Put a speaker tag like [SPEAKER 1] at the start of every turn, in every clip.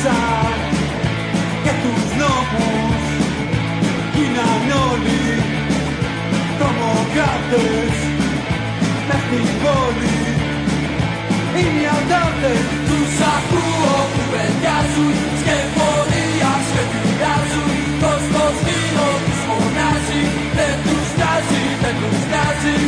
[SPEAKER 1] αλλάξαν και τους νόμους, γίναν όλοι τρομοκράτες μες στην πόλη. Οι μυαλτάδες τους ακούω που βεντιάζουν, σκεφτορία σχεδιάζουν, κόσμος γύρω τους φωνάζει, δεν τους νοιάζει, δεν τους νοιάζει.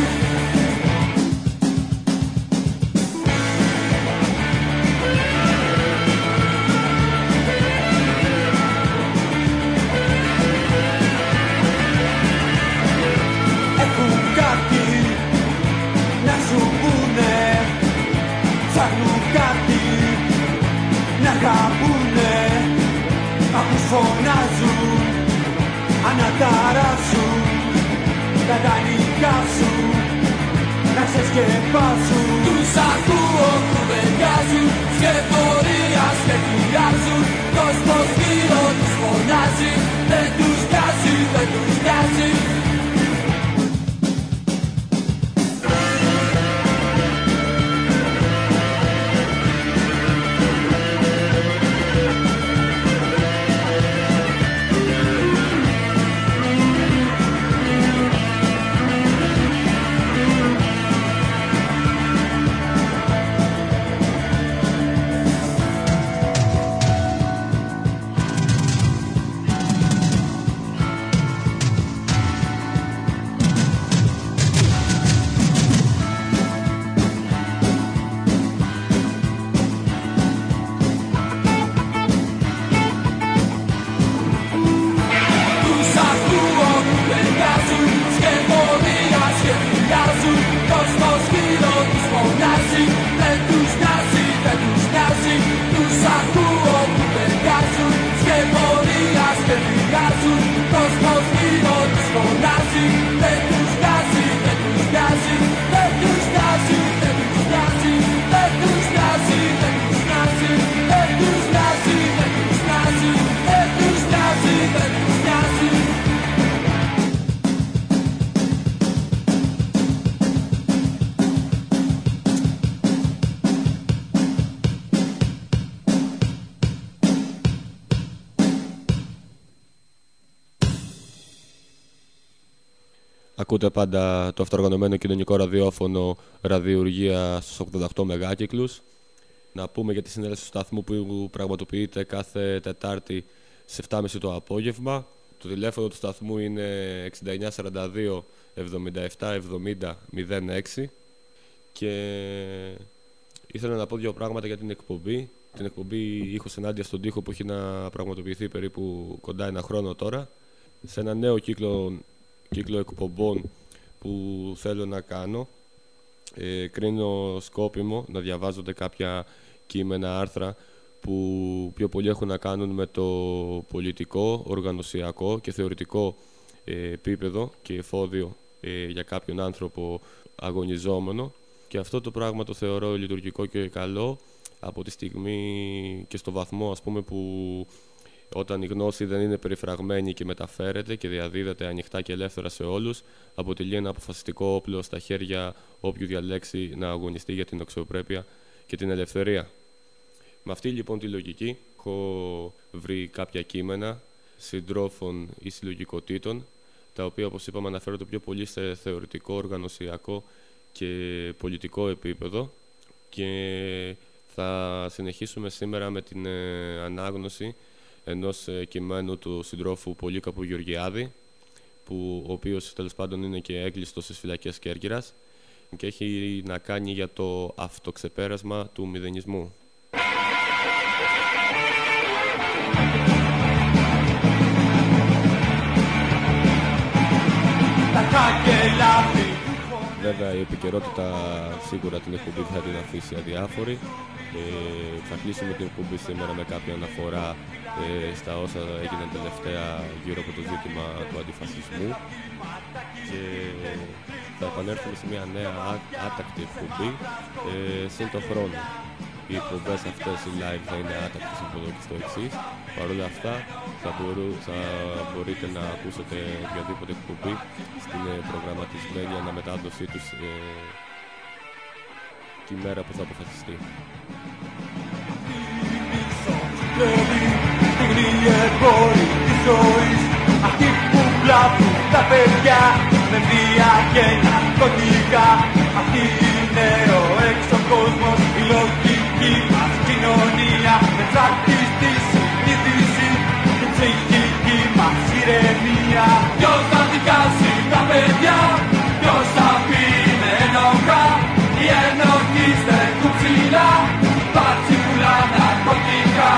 [SPEAKER 1] Έχουν κάτι να σου πούνε, ψάχνουν κάτι να αγαπούνε, μα που φωνάζουν, αναταράσουν, να τα νοικάσουν, να ξεσκεπάσουν. Τους ακούω που βεντιάζουν, σκεφτορία σχεδιάζουν, κόσμος γύρω τους φωνάζει, δεν τους νοιάζει, δεν τους νοιάζει.
[SPEAKER 2] Ακούτε πάντα το αυτοοργανωμένο κοινωνικό ραδιόφωνο Ραδιουργία στους 88 μεγάκυκλους. Να πούμε για τη συνέλευση του σταθμού που πραγματοποιείται κάθε Τετάρτη στις 7.30 το απόγευμα. Το τηλέφωνο του σταθμού είναι 6942 77 70 06. Και ήθελα να πω δύο πράγματα για την εκπομπή. Την εκπομπή ήχος ενάντια στον τοίχο που έχει να πραγματοποιηθεί περίπου κοντά ένα χρόνο τώρα. Σε ένα νέο κύκλο εκπομπών που θέλω να κάνω, κρίνω σκόπιμο να διαβάζονται κάποια κείμενα, άρθρα που πιο πολύ έχουν να κάνουν με το πολιτικό, οργανωσιακό και θεωρητικό επίπεδο και εφόδιο για κάποιον άνθρωπο αγωνιζόμενο, και αυτό το πράγμα το θεωρώ λειτουργικό και καλό από τη στιγμή και στο βαθμό, ας πούμε, που όταν η γνώση δεν είναι περιφραγμένη και μεταφέρεται και διαδίδεται ανοιχτά και ελεύθερα σε όλους, αποτελεί ένα αποφασιστικό όπλο στα χέρια όποιου διαλέξει να αγωνιστεί για την αξιοπρέπεια και την ελευθερία. Με αυτή λοιπόν τη λογική έχω βρει κάποια κείμενα συντρόφων ή συλλογικοτήτων, τα οποία, όπως είπαμε, αναφέρονται πιο πολύ σε θεωρητικό, οργανωσιακό και πολιτικό επίπεδο, και θα συνεχίσουμε σήμερα με την ανάγνωση ενός κειμένου του συντρόφου Πολύκα Γεωργιάδη, ο οποίος τέλος πάντων είναι και έγκλειστος στις φυλακές Κέρκυρας και έχει να κάνει για το αυτοξεπέρασμα του μηδενισμού. Βέβαια η επικαιρότητα σίγουρα την εκπομπή θα την αφήσει αδιάφορη. Θα κλείσουμε την εκπομπή σήμερα με κάποια αναφορά στα όσα έγιναν τελευταία γύρω από το ζήτημα του αντιφασισμού, και θα επανέλθουμε σε μια νέα άτακτη εκπομπή σύν τον χρόνο. Οι εκπομπές αυτές, οι live, θα είναι άτακτες από εδώ και στο εξής. Παρ' όλα αυτά θα μπορείτε να ακούσετε οποιαδήποτε εκπομπή στην προγραμματισμένη αναμετάδοσή τους τη μέρα που θα αποφασιστεί.
[SPEAKER 1] τρελή στιγμή εμπόροι της ζωής, αυτοί που βλάπτουν τα παιδιά με βία και ναρκωτικά. Αυτοί είναι ο έξω κόσμος, η λογική μας κοινωνία, με ψάχτη στη συνείδηση, την ψυχική μας ηρεμία. Ποιος θα δικάσει τα παιδιά, ποιος θα πει με ενοχά, οι ενοχοί στέκουν ψηλά, μπάτσι πουλά ναρκωτικά.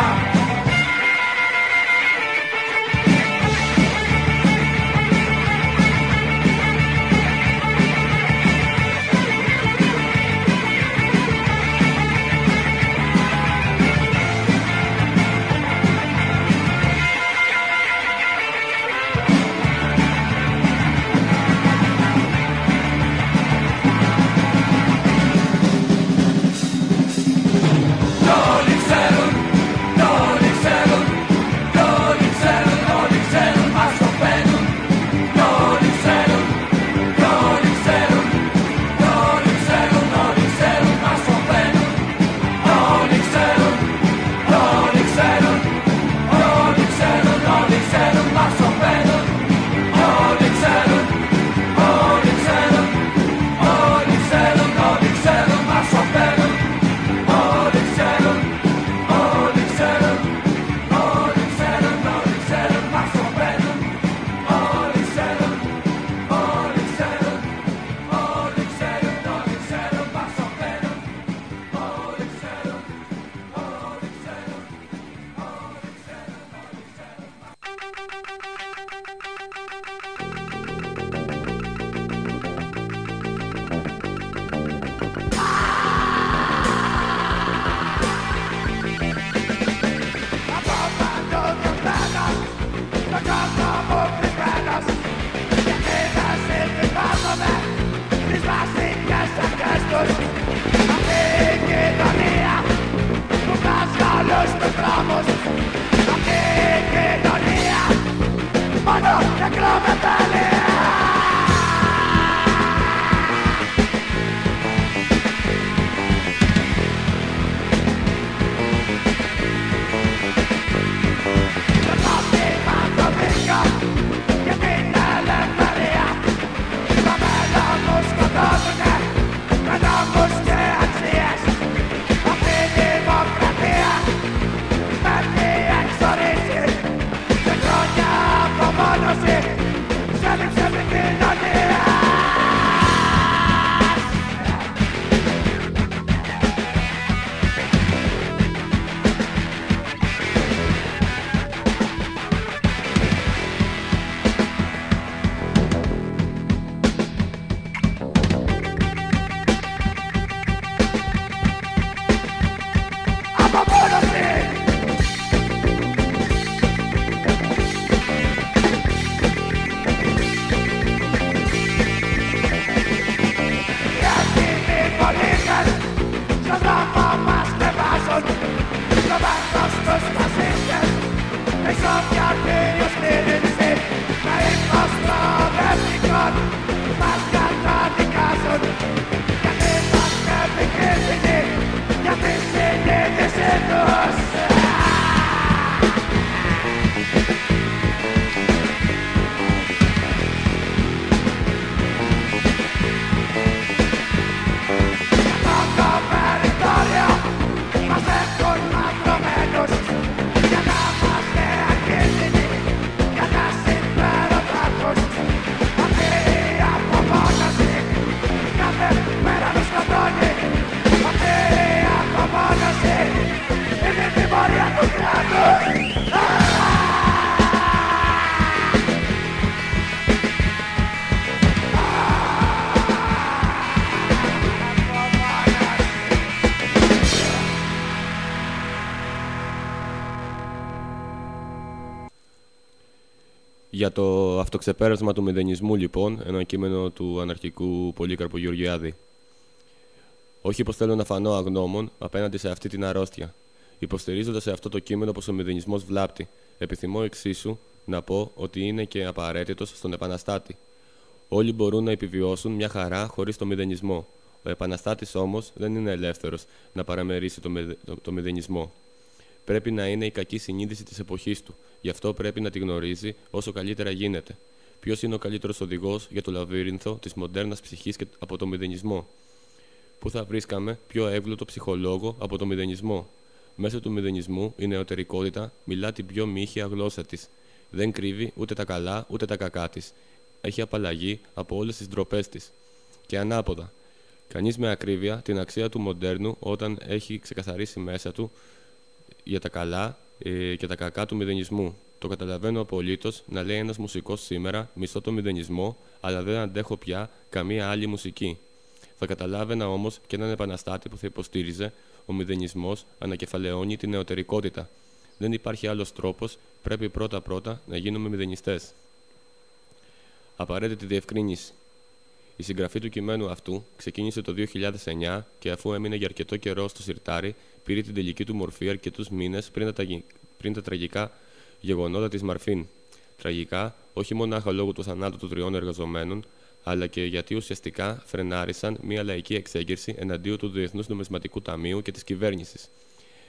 [SPEAKER 2] Για το αυτοξεπέρασμα του μηδενισμού, λοιπόν, ένα κείμενο του αναρχικού Πολύκαρπου Γεωργιάδη. Όχι πως θέλω να φανώ αγνώμων απέναντι σε αυτή την αρρώστια. Υποστηρίζοντας σε αυτό το κείμενο πως ο μηδενισμός βλάπτει, επιθυμώ εξίσου να πω ότι είναι και απαραίτητος στον επαναστάτη. Όλοι μπορούν να επιβιώσουν μια χαρά χωρίς το μηδενισμό. Ο επαναστάτης όμως δεν είναι ελεύθερος να παραμερίσει το μηδενισμό. Πρέπει να είναι η κακή συνείδηση της εποχής του. Γι' αυτό πρέπει να τη γνωρίζει όσο καλύτερα γίνεται. Ποιος είναι ο καλύτερος οδηγός για το λαβύρινθο της μοντέρνας ψυχής και από το μηδενισμό? Πού θα βρίσκαμε πιο εύγλωτο ψυχολόγο από το μηδενισμό? Μέσω του μηδενισμού η νεωτερικότητα μιλά την πιο μύχια γλώσσα της. Δεν κρύβει ούτε τα καλά ούτε τα κακά της. Έχει απαλλαγή από όλες τις ντροπές της. Και ανάποδα. Κανείς με ακρίβεια την αξία του μοντέρνου όταν έχει ξεκαθαρίσει μέσα του για τα καλά και τα κακά του μηδενισμού. Το καταλαβαίνω απολύτως να λέει ένας μουσικός σήμερα: μισώ το μηδενισμό, αλλά δεν αντέχω πια καμία άλλη μουσική. Θα καταλάβαινα όμως και έναν επαναστάτη που θα υποστήριζε: ο μηδενισμός ανακεφαλαιώνει την νεωτερικότητα. Δεν υπάρχει άλλος τρόπος, πρέπει πρώτα-πρώτα να γίνουμε μηδενιστές. Απαραίτητη διευκρίνηση. Η συγγραφή του κειμένου αυτού ξεκίνησε το 2009 και αφού έμεινε για αρκετό καιρό στο σιρτάρι, πήρε την τελική του μορφή αρκετούς μήνες πριν τα τραγικά γεγονότα της Μαρφίν. Τραγικά, όχι μονάχα λόγω του θανάτου των 3 εργαζομένων, αλλά και γιατί ουσιαστικά φρενάρισαν μια λαϊκή εξέγερση εναντίον του Διεθνούς Νομισματικού Ταμείου και της κυβέρνησης.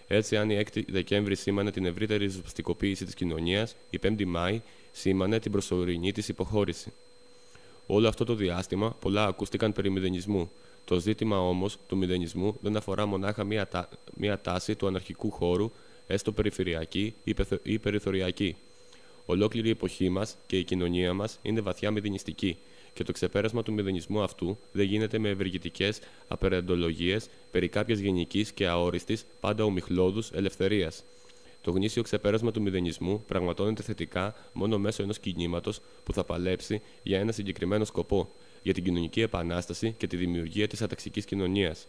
[SPEAKER 2] Έτσι, αν η 6η Δεκέμβρη σήμανε την ευρύτερη ριζοσπαστικοποίηση της κοινωνίας, η 5η Μάη σήμανε την προσωρινή της υποχώρηση. Όλο αυτό το διάστημα πολλά ακούστηκαν περί μηδενισμού. Το ζήτημα όμως του μηδενισμού δεν αφορά μονάχα μια τάση του αναρχικού χώρου, έστω περιφερειακή ή περιθωριακή. Ολόκληρη η εποχή μας και η κοινωνία μας είναι βαθιά μηδενιστική και το ξεπέρασμα του μηδενισμού αυτού δεν γίνεται με ευεργετικές απεραντολογίες περί κάποιας γενικής και αόριστης, πάντα ομιχλώδους ελευθερίας. Το γνήσιο ξεπέρασμα του μηδενισμού πραγματώνεται θετικά μόνο μέσω ενός κινήματος που θα παλέψει για ένα συγκεκριμένο σκοπό, για την κοινωνική επανάσταση και τη δημιουργία της αταξικής κοινωνίας.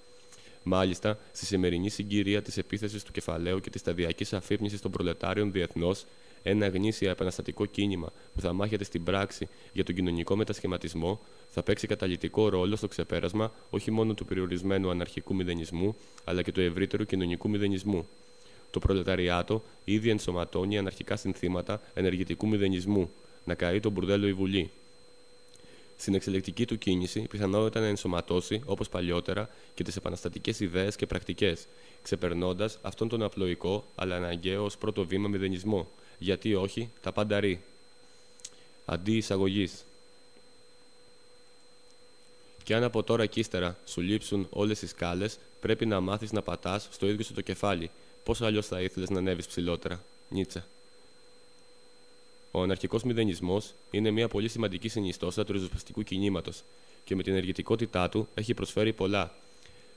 [SPEAKER 2] Μάλιστα, στη σημερινή συγκυρία της επίθεσης του κεφαλαίου και της σταδιακής αφύπνισης των προλετάριων διεθνώς, ένα γνήσια επαναστατικό κίνημα που θα μάχεται στην πράξη για τον κοινωνικό μετασχηματισμό θα παίξει καταλυτικό ρόλο στο ξεπέρασμα όχι μόνο του περιορισμένου αναρχικού μηδενισμού, αλλά και του ευρύτερου κοινωνικού μηδενισμού. Το προλεταριάτο ήδη ενσωματώνει αναρχικά συνθήματα ενεργητικού μηδενισμού, να καεί τον μπουρδέλο η Βουλή. Στην εξελικτική του κίνηση, πιθανότητα να ενσωματώσει, όπως παλιότερα, και τις επαναστατικές ιδέες και πρακτικές, ξεπερνώντας αυτόν τον απλοϊκό αλλά αναγκαίο ως πρώτο βήμα μηδενισμό. Γιατί όχι, τα πάντα ρί. Αντί εισαγωγής. Και αν από τώρα κι ύστερα σου λείψουν όλες οι σκάλες, πρέπει να μάθεις να πατάς στο ίδιο σου το κεφάλι. Πώς αλλιώς θα ήθελες να ανέβεις ψηλότερα? Νίτσε. Ο αναρχικός μηδενισμός είναι μια πολύ σημαντική συνιστόσα του ριζοσπαστικού κινήματος και με την ενεργητικότητά του έχει προσφέρει πολλά.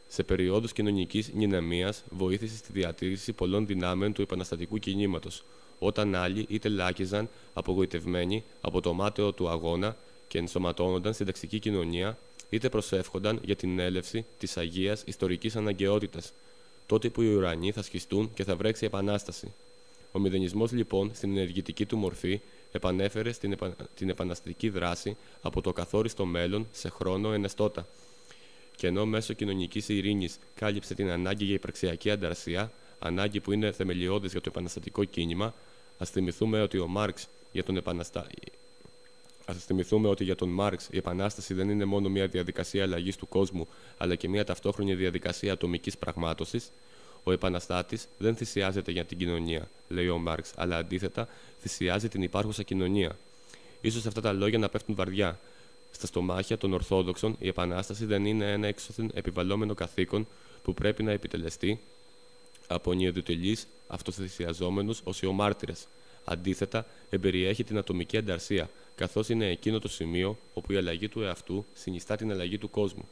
[SPEAKER 2] Σε περιόδους κοινωνικής νηνεμίας βοήθησε στη διατήρηση πολλών δυνάμεων του επαναστατικού κινήματος, όταν άλλοι είτε λάκιζαν απογοητευμένοι από το μάταιο του αγώνα και ενσωματώνονταν στην ταξική κοινωνία, είτε προσεύχονταν για την έλευση της αγίας ιστορικής αναγκαιότητας, τότε που οι ουρανοί θα σχιστούν και θα βρέξει επανάσταση. Ο μηδενισμός, λοιπόν, στην ενεργητική του μορφή, επανέφερε την επαναστατική δράση από το καθόριστο μέλλον σε χρόνο ενεστώτα. Και ενώ μέσω κοινωνικής ειρήνης κάλυψε την ανάγκη για υπαρξιακή ανταρσία, ανάγκη που είναι θεμελιώδης για το επαναστατικό κίνημα, ας θυμηθούμε ότι για τον Μάρξ η επανάσταση δεν είναι μόνο μια διαδικασία αλλαγής του κόσμου, αλλά και μια ταυτόχρονη διαδικασία ατομικής πραγμάτωσης. Ο επαναστάτης δεν θυσιάζεται για την κοινωνία, λέει ο Μάρξ, αλλά αντίθετα θυσιάζει την υπάρχουσα κοινωνία. Ίσως αυτά τα λόγια να πέφτουν βαριά. Στα στομάχια των Ορθόδοξων, η επανάσταση δεν είναι ένα έξωθεν επιβαλλόμενο καθήκον που πρέπει να επιτελεστεί από νεοδυτελείς αυτοθυσιαζόμενους οσιομάρτυρες. Αντίθετα, εμπεριέχει την ατομική ανταρσία, καθώς είναι εκείνο το σημείο όπου η αλλαγή του εαυτού συνιστά την αλλαγή του κόσμου.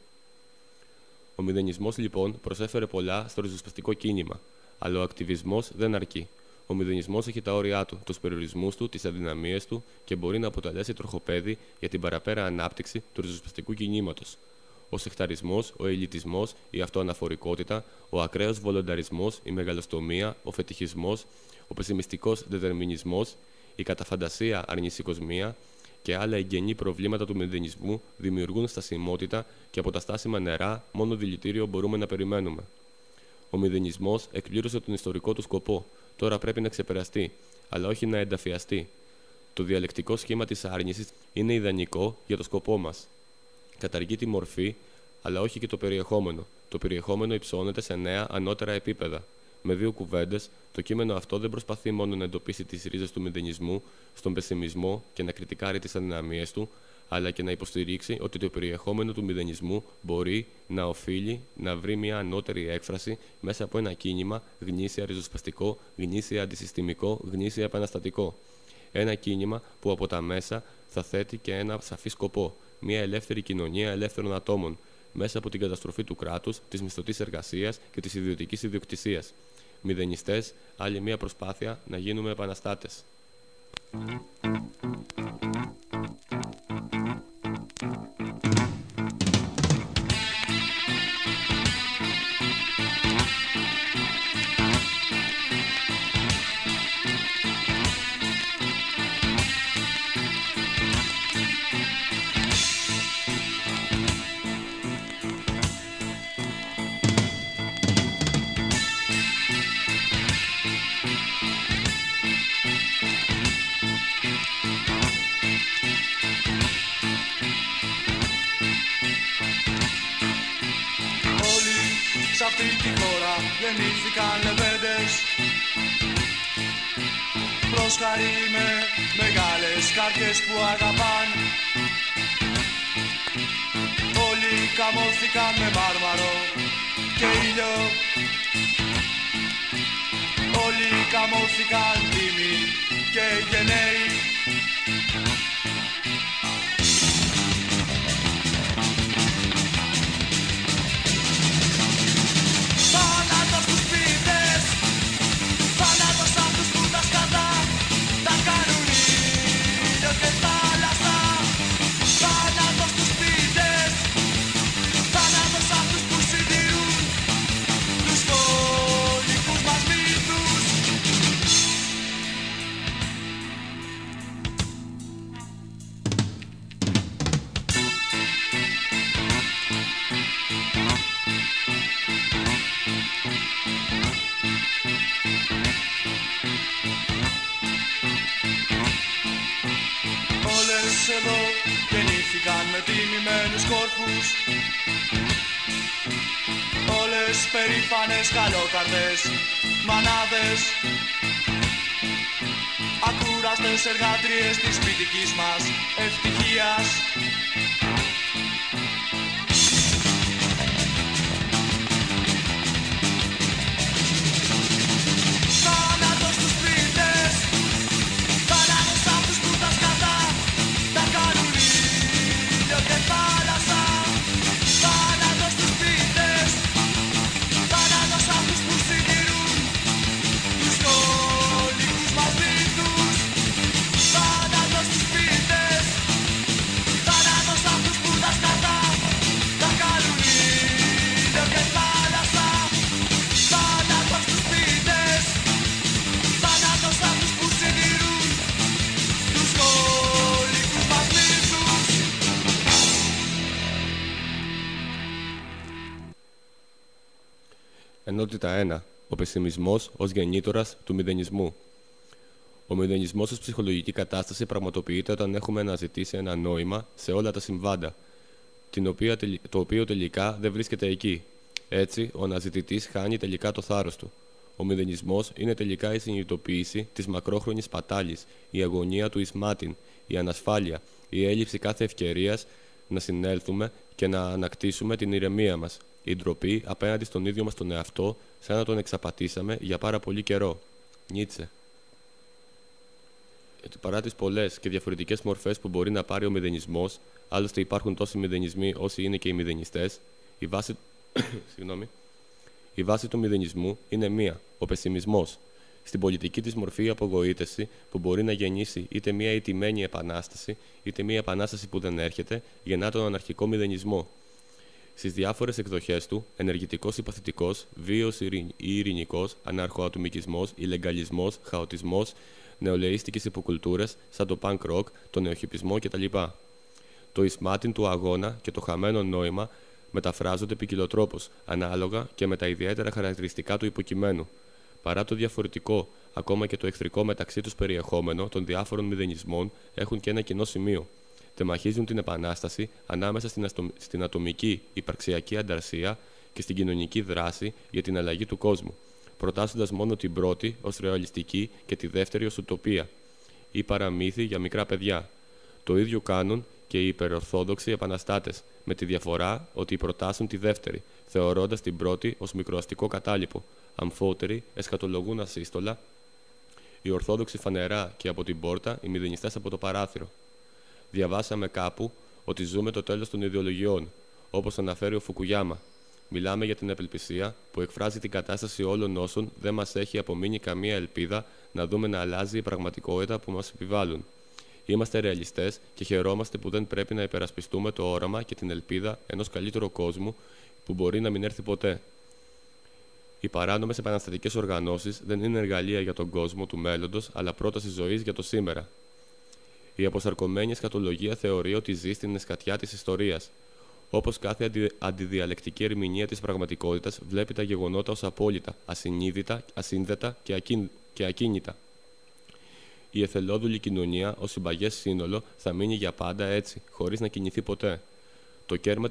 [SPEAKER 2] Ο μηδενισμός, λοιπόν, προσέφερε πολλά στο ριζοσπαστικό κίνημα, αλλά ο ακτιβισμός δεν αρκεί. Ο μηδενισμός έχει τα όρια του, τους περιορισμούς του, τις αδυναμίες του και μπορεί να αποτελέσει τροχοπέδι για την παραπέρα ανάπτυξη του ριζοσπαστικού κινήματος. Ο σεκταρισμός, ο ελιτισμός, η αυτοαναφορικότητα, ο ακραίος βολονταρισμός, η μεγαλοστομία, ο φετιχισμός, ο πεσημιστικός δεδερμινισμός, η καταφαντασία αρνησικοσμία και άλλα εγγενή προβλήματα του μηδενισμού δημιουργούν στασιμότητα και από τα στάσιμα νερά μόνο δηλητήριο μπορούμε να περιμένουμε. Ο μηδενισμός εκπλήρωσε τον ιστορικό του σκοπό. Τώρα πρέπει να ξεπεραστεί, αλλά όχι να ενταφιαστεί. Το διαλεκτικό σχήμα της άρνησης είναι ιδανικό για το σκοπό μας. Καταργεί τη μορφή, αλλά όχι και το περιεχόμενο. Το περιεχόμενο υψώνεται σε νέα ανώτερα επίπεδα. Με δύο κουβέντες, το κείμενο αυτό δεν προσπαθεί μόνο να εντοπίσει τις ρίζες του μηδενισμού στον πεσημισμό και να κριτικάρει τις αδυναμίες του, αλλά και να υποστηρίξει ότι το περιεχόμενο του μηδενισμού μπορεί να οφείλει να βρει μια ανώτερη έκφραση μέσα από ένα κίνημα γνήσια ριζοσπαστικό, γνήσια αντισυστημικό, γνήσια επαναστατικό. Ένα κίνημα που από τα μέσα θα θέτει και ένα σαφή σκοπό, μια ελεύθερη κοινωνία ελεύθερων ατόμων, μέσα από την καταστροφή του κράτους, της μισθωτής εργασίας και της ιδιωτικής ιδιοκτησίας. Μηδενιστές, άλλη μια προσπάθεια να γίνουμε επαναστάτες.
[SPEAKER 1] Σ' αυτή τη χώρα γεννήθηκαν λεβέντες, πρόσχαροι με μεγάλες καρδιές που αγαπάν. Όλοι καμώθηκαν με μάρμαρο και ήλιο, όλοι καμώθηκαν τίμοι και γενναίοι. Εδώ γεννήθηκαν με τιμημένους κόρπους, όλες περήφανες καλόκαρδες μανάδες, ακούραστες εργάτριες της σπιτικής μας ευτυχίας. Θάνατος στους πρίτες, θάνατος σ' αυτούς που τα σκατά τα κάνουν ήλιο και θάλασσα. Θάνατος στους πίτες, θάνατος σ' αυτούς που συντηρούν τους κόλικους μας μύθους. Θάνατος στους πίτες, θάνατος σ' αυτούς που τα σκατά τα κάνουν ήλιο και θάλασσα. Θάνατος στους πίτες, θάνατος σ' αυτούς που συντηρούν τους κόλικους μας μύθους.
[SPEAKER 2] Ενότητα 1. Ο πεσημισμός ως γεννήτορας του μηδενισμού. Ο μηδενισμός ως ψυχολογική κατάσταση πραγματοποιείται όταν έχουμε αναζητήσει ένα νόημα σε όλα τα συμβάντα, το οποίο τελικά δεν βρίσκεται εκεί. Έτσι, ο αναζητητής χάνει τελικά το θάρρος του. Ο μηδενισμός είναι τελικά η συνειδητοποίηση της μακρόχρονης πατάλης, η αγωνία του εισμάτιν, η ανασφάλεια, η έλλειψη κάθε ευκαιρίας να συνέλθουμε και να ανακτήσουμε την ηρεμία μας, η ντροπή απέναντι στον ίδιο μας τον εαυτό, σαν να τον εξαπατήσαμε για πάρα πολύ καιρό. Νίτσε. Παρά τις πολλές και διαφορετικές μορφές που μπορεί να πάρει ο μηδενισμός, άλλωστε υπάρχουν τόσοι μηδενισμοί όσοι είναι και οι μηδενιστές, η βάση του μηδενισμού είναι μία, ο πεσημισμός. Στην πολιτική της μορφή η απογοήτευση που μπορεί να γεννήσει είτε μία ηττημένη επανάσταση, είτε μία επανάσταση που δεν έρχεται, γεννά τον αναρχικό μηδενισμό. Στις διάφορες εκδοχές του, ενεργητικός ή παθητικός, βίος ή ειρηνικός, αναρχοατομικισμός, ηλεγκαλισμός, χαοτισμός, νεολαίστικες υποκουλτούρες, σαν το punk rock, το νεοχιπισμό κτλ. Το εισμάτιν του αγώνα και το χαμένο νόημα μεταφράζονται ποικιλοτρόπως, ανάλογα και με τα ιδιαίτερα χαρακτηριστικά του υποκειμένου. Παρά το διαφορετικό, ακόμα και το εχθρικό μεταξύ τους περιεχόμενο των διάφορων μηδενισμών έχουν και ένα κοινό σημείο. Τεμαχίζουν την επανάσταση ανάμεσα στην ατομική υπαρξιακή ανταρσία και στην κοινωνική δράση για την αλλαγή του κόσμου. προτάσσοντας μόνο την πρώτη ως ρεαλιστική και τη δεύτερη ως ουτοπία ή παραμύθι για μικρά παιδιά. Το ίδιο κάνουν και οι υπερορθόδοξοι επαναστάτες, με τη διαφορά ότι προτάσσουν τη δεύτερη, θεωρώντας την πρώτη ως μικροαστικό κατάλοιπο. Αμφότεροι εσχατολογούν ασύστολα, οι Ορθόδοξοι φανερά και από την πόρτα, οι μηδενιστές από το παράθυρο. Διαβάσαμε κάπου ότι ζούμε το τέλος των ιδεολογιών, όπως αναφέρει ο Φουκουγιάμα. Μιλάμε για την απελπισία που εκφράζει την κατάσταση όλων όσων δεν μας έχει απομείνει καμία ελπίδα να δούμε να αλλάζει η πραγματικότητα που μας επιβάλλουν. Είμαστε ρεαλιστές και χαιρόμαστε που δεν πρέπει να υπερασπιστούμε το όραμα και την ελπίδα ενός καλύτερου κόσμου που μπορεί να μην έρθει ποτέ. Οι παράνομες επαναστατικές οργανώσεις δεν είναι εργαλεία για τον κόσμο του μέλλοντος, αλλά πρόταση ζωής για το σήμερα. Η αποσαρκωμένη εσχατολογία θεωρεί ότι ζει στην σκατιά της ιστορίας. Όπως κάθε αντιδιαλεκτική ερμηνεία της πραγματικότητας, βλέπει τα γεγονότα ως απόλυτα, ασυνείδητα, ασύνδετα και ακίνητα. Η εθελόδουλη κοινωνία, ως συμπαγές σύνολο, θα μείνει για πάντα έτσι, χωρίς να κινηθεί ποτέ. Το κέρμα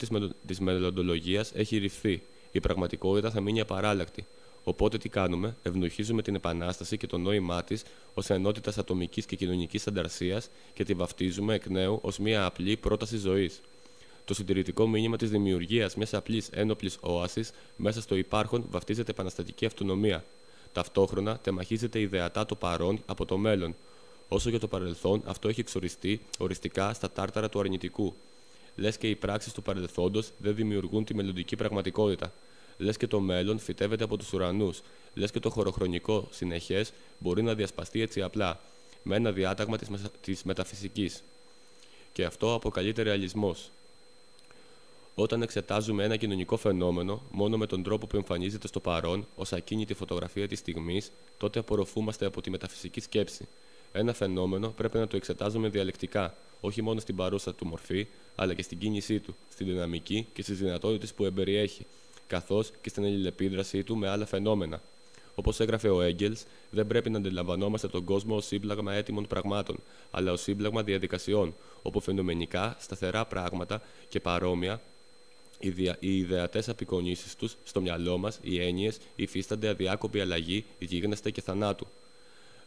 [SPEAKER 2] της μελλοντολογίας έχει ρυφθεί. Η πραγματικότητα θα μείνει απαράλλακτη. Οπότε τι κάνουμε, ευνουχίζουμε την Επανάσταση και το νόημά της ως ενότητας ατομικής και κοινωνικής ανταρσίας και τη βαφτίζουμε εκ νέου ως μια απλή πρόταση ζωής. Το συντηρητικό μήνυμα της δημιουργίας μιας απλής ένοπλης όασης μέσα στο υπάρχον βαφτίζεται επαναστατική αυτονομία. Ταυτόχρονα τεμαχίζεται ιδεατά το παρόν από το μέλλον. Όσο για το παρελθόν, αυτό έχει εξοριστεί οριστικά στα τάρταρα του αρνητικού. Λες και οι πράξεις του παρελθόντος δεν δημιουργούν τη μελλοντική πραγματικότητα. Λες και το μέλλον φυτεύεται από τους ουρανούς. Λες και το χωροχρονικό συνεχές μπορεί να διασπαστεί έτσι απλά, με ένα διάταγμα της μεταφυσικής. Και αυτό αποκαλείται ρεαλισμός. Όταν εξετάζουμε ένα κοινωνικό φαινόμενο μόνο με τον τρόπο που εμφανίζεται στο παρόν, ως ακίνητη φωτογραφία της στιγμής, τότε απορροφούμαστε από τη μεταφυσική σκέψη. Ένα φαινόμενο πρέπει να το εξετάζουμε διαλεκτικά, όχι μόνο στην παρούσα του μορφή, αλλά και στην κίνησή του, στην δυναμική και στις δυνατότητες που εμπεριέχει, καθώς και στην αλληλεπίδρασή του με άλλα φαινόμενα. Όπως έγραφε ο Έγγελς, δεν πρέπει να αντιλαμβανόμαστε τον κόσμο ως σύμπλαγμα έτοιμων πραγμάτων, αλλά ως σύμπλαγμα διαδικασιών, όπου φαινομενικά σταθερά πράγματα και παρόμοια, οι ιδεατές απεικονίσεις τους στο μυαλό μας, οι έννοιες, υφίστανται αδιάκοπη αλλαγή, γίγνεσθε και θανάτου.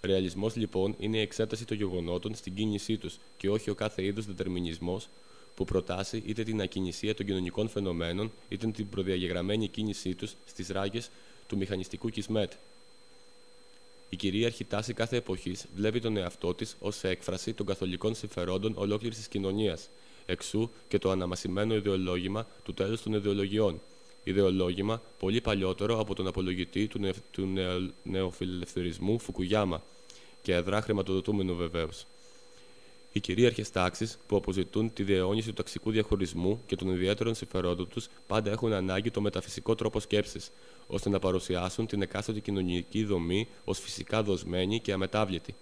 [SPEAKER 2] Ρεαλισμός, λοιπόν, είναι η εξέταση των γεγονότων στην κίνησή τους και όχι ο κάθε είδους δετερμινισμός που προτάσει είτε την ακινησία των κοινωνικών φαινομένων είτε την προδιαγεγραμμένη κίνησή τους στις ράγες του μηχανιστικού Κισμέτ. Η κυρίαρχη τάση κάθε εποχής βλέπει τον εαυτό της ως έκφραση των καθολικών συμφερόντων ολόκληρης της κοινωνίας. Εξού και το αναμασιμένο ιδεολόγημα του τέλους των ιδεολογιών. Ιδεολόγημα πολύ παλιότερο από τον απολογητή του νεοφιλελευθερισμού Φουκουγιάμα και αδρά χρηματοδοτούμενο βεβαίως. Οι κυρίαρχες τάξεις που αποζητούν τη διαιώνιση του ταξικού διαχωρισμού και των ιδιαίτερων συμφερόντων τους πάντα έχουν ανάγκη το μεταφυσικό τρόπο σκέψης, ώστε να παρουσιάσουν την εκάστοτε κοινωνική δομή ως φυσικά δοσμένη και αμετάβλητη.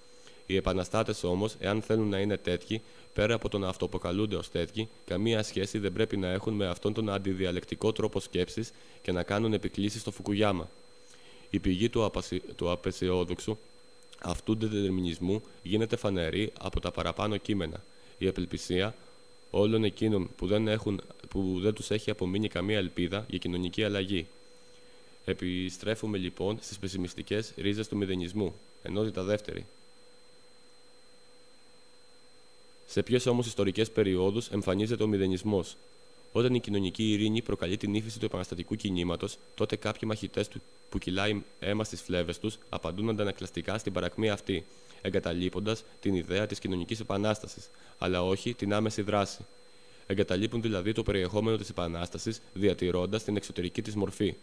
[SPEAKER 2] Οι επαναστάτες όμως, εάν θέλουν να είναι τέτοιοι, πέρα από το να αυτοαποκαλούνται ως τέτοιοι, καμία σχέση δεν πρέπει να έχουν με αυτόν τον αντιδιαλεκτικό τρόπο σκέψης και να κάνουν επικλήσεις στο Φουκουγιάμα. Η πηγή του απεσιόδοξου αυτού του δετερμινισμού γίνεται φανερή από τα παραπάνω κείμενα. Η απελπισία όλων εκείνων που δεν τους έχει απομείνει καμία ελπίδα για κοινωνική αλλαγή. Επιστρέφουμε λοιπόν στις πεσημιστικές ρίζες του μηδενισμού, ενότητα δεύτερη. Σε ποιες όμως ιστορικές περιόδους εμφανίζεται ο μηδενισμός? Όταν η κοινωνική ειρήνη προκαλεί την ύφεση του επαναστατικού κινήματος, τότε κάποιοι μαχητές που κυλάει αίμα στις φλέβες τους απαντούν αντανακλαστικά στην παρακμή αυτή, εγκαταλείποντας την ιδέα της κοινωνικής επανάστασης, αλλά όχι την άμεση δράση. Εγκαταλείπουν δηλαδή το περιεχόμενο της επανάστασης, διατηρώντας την εξωτερική της μορφή.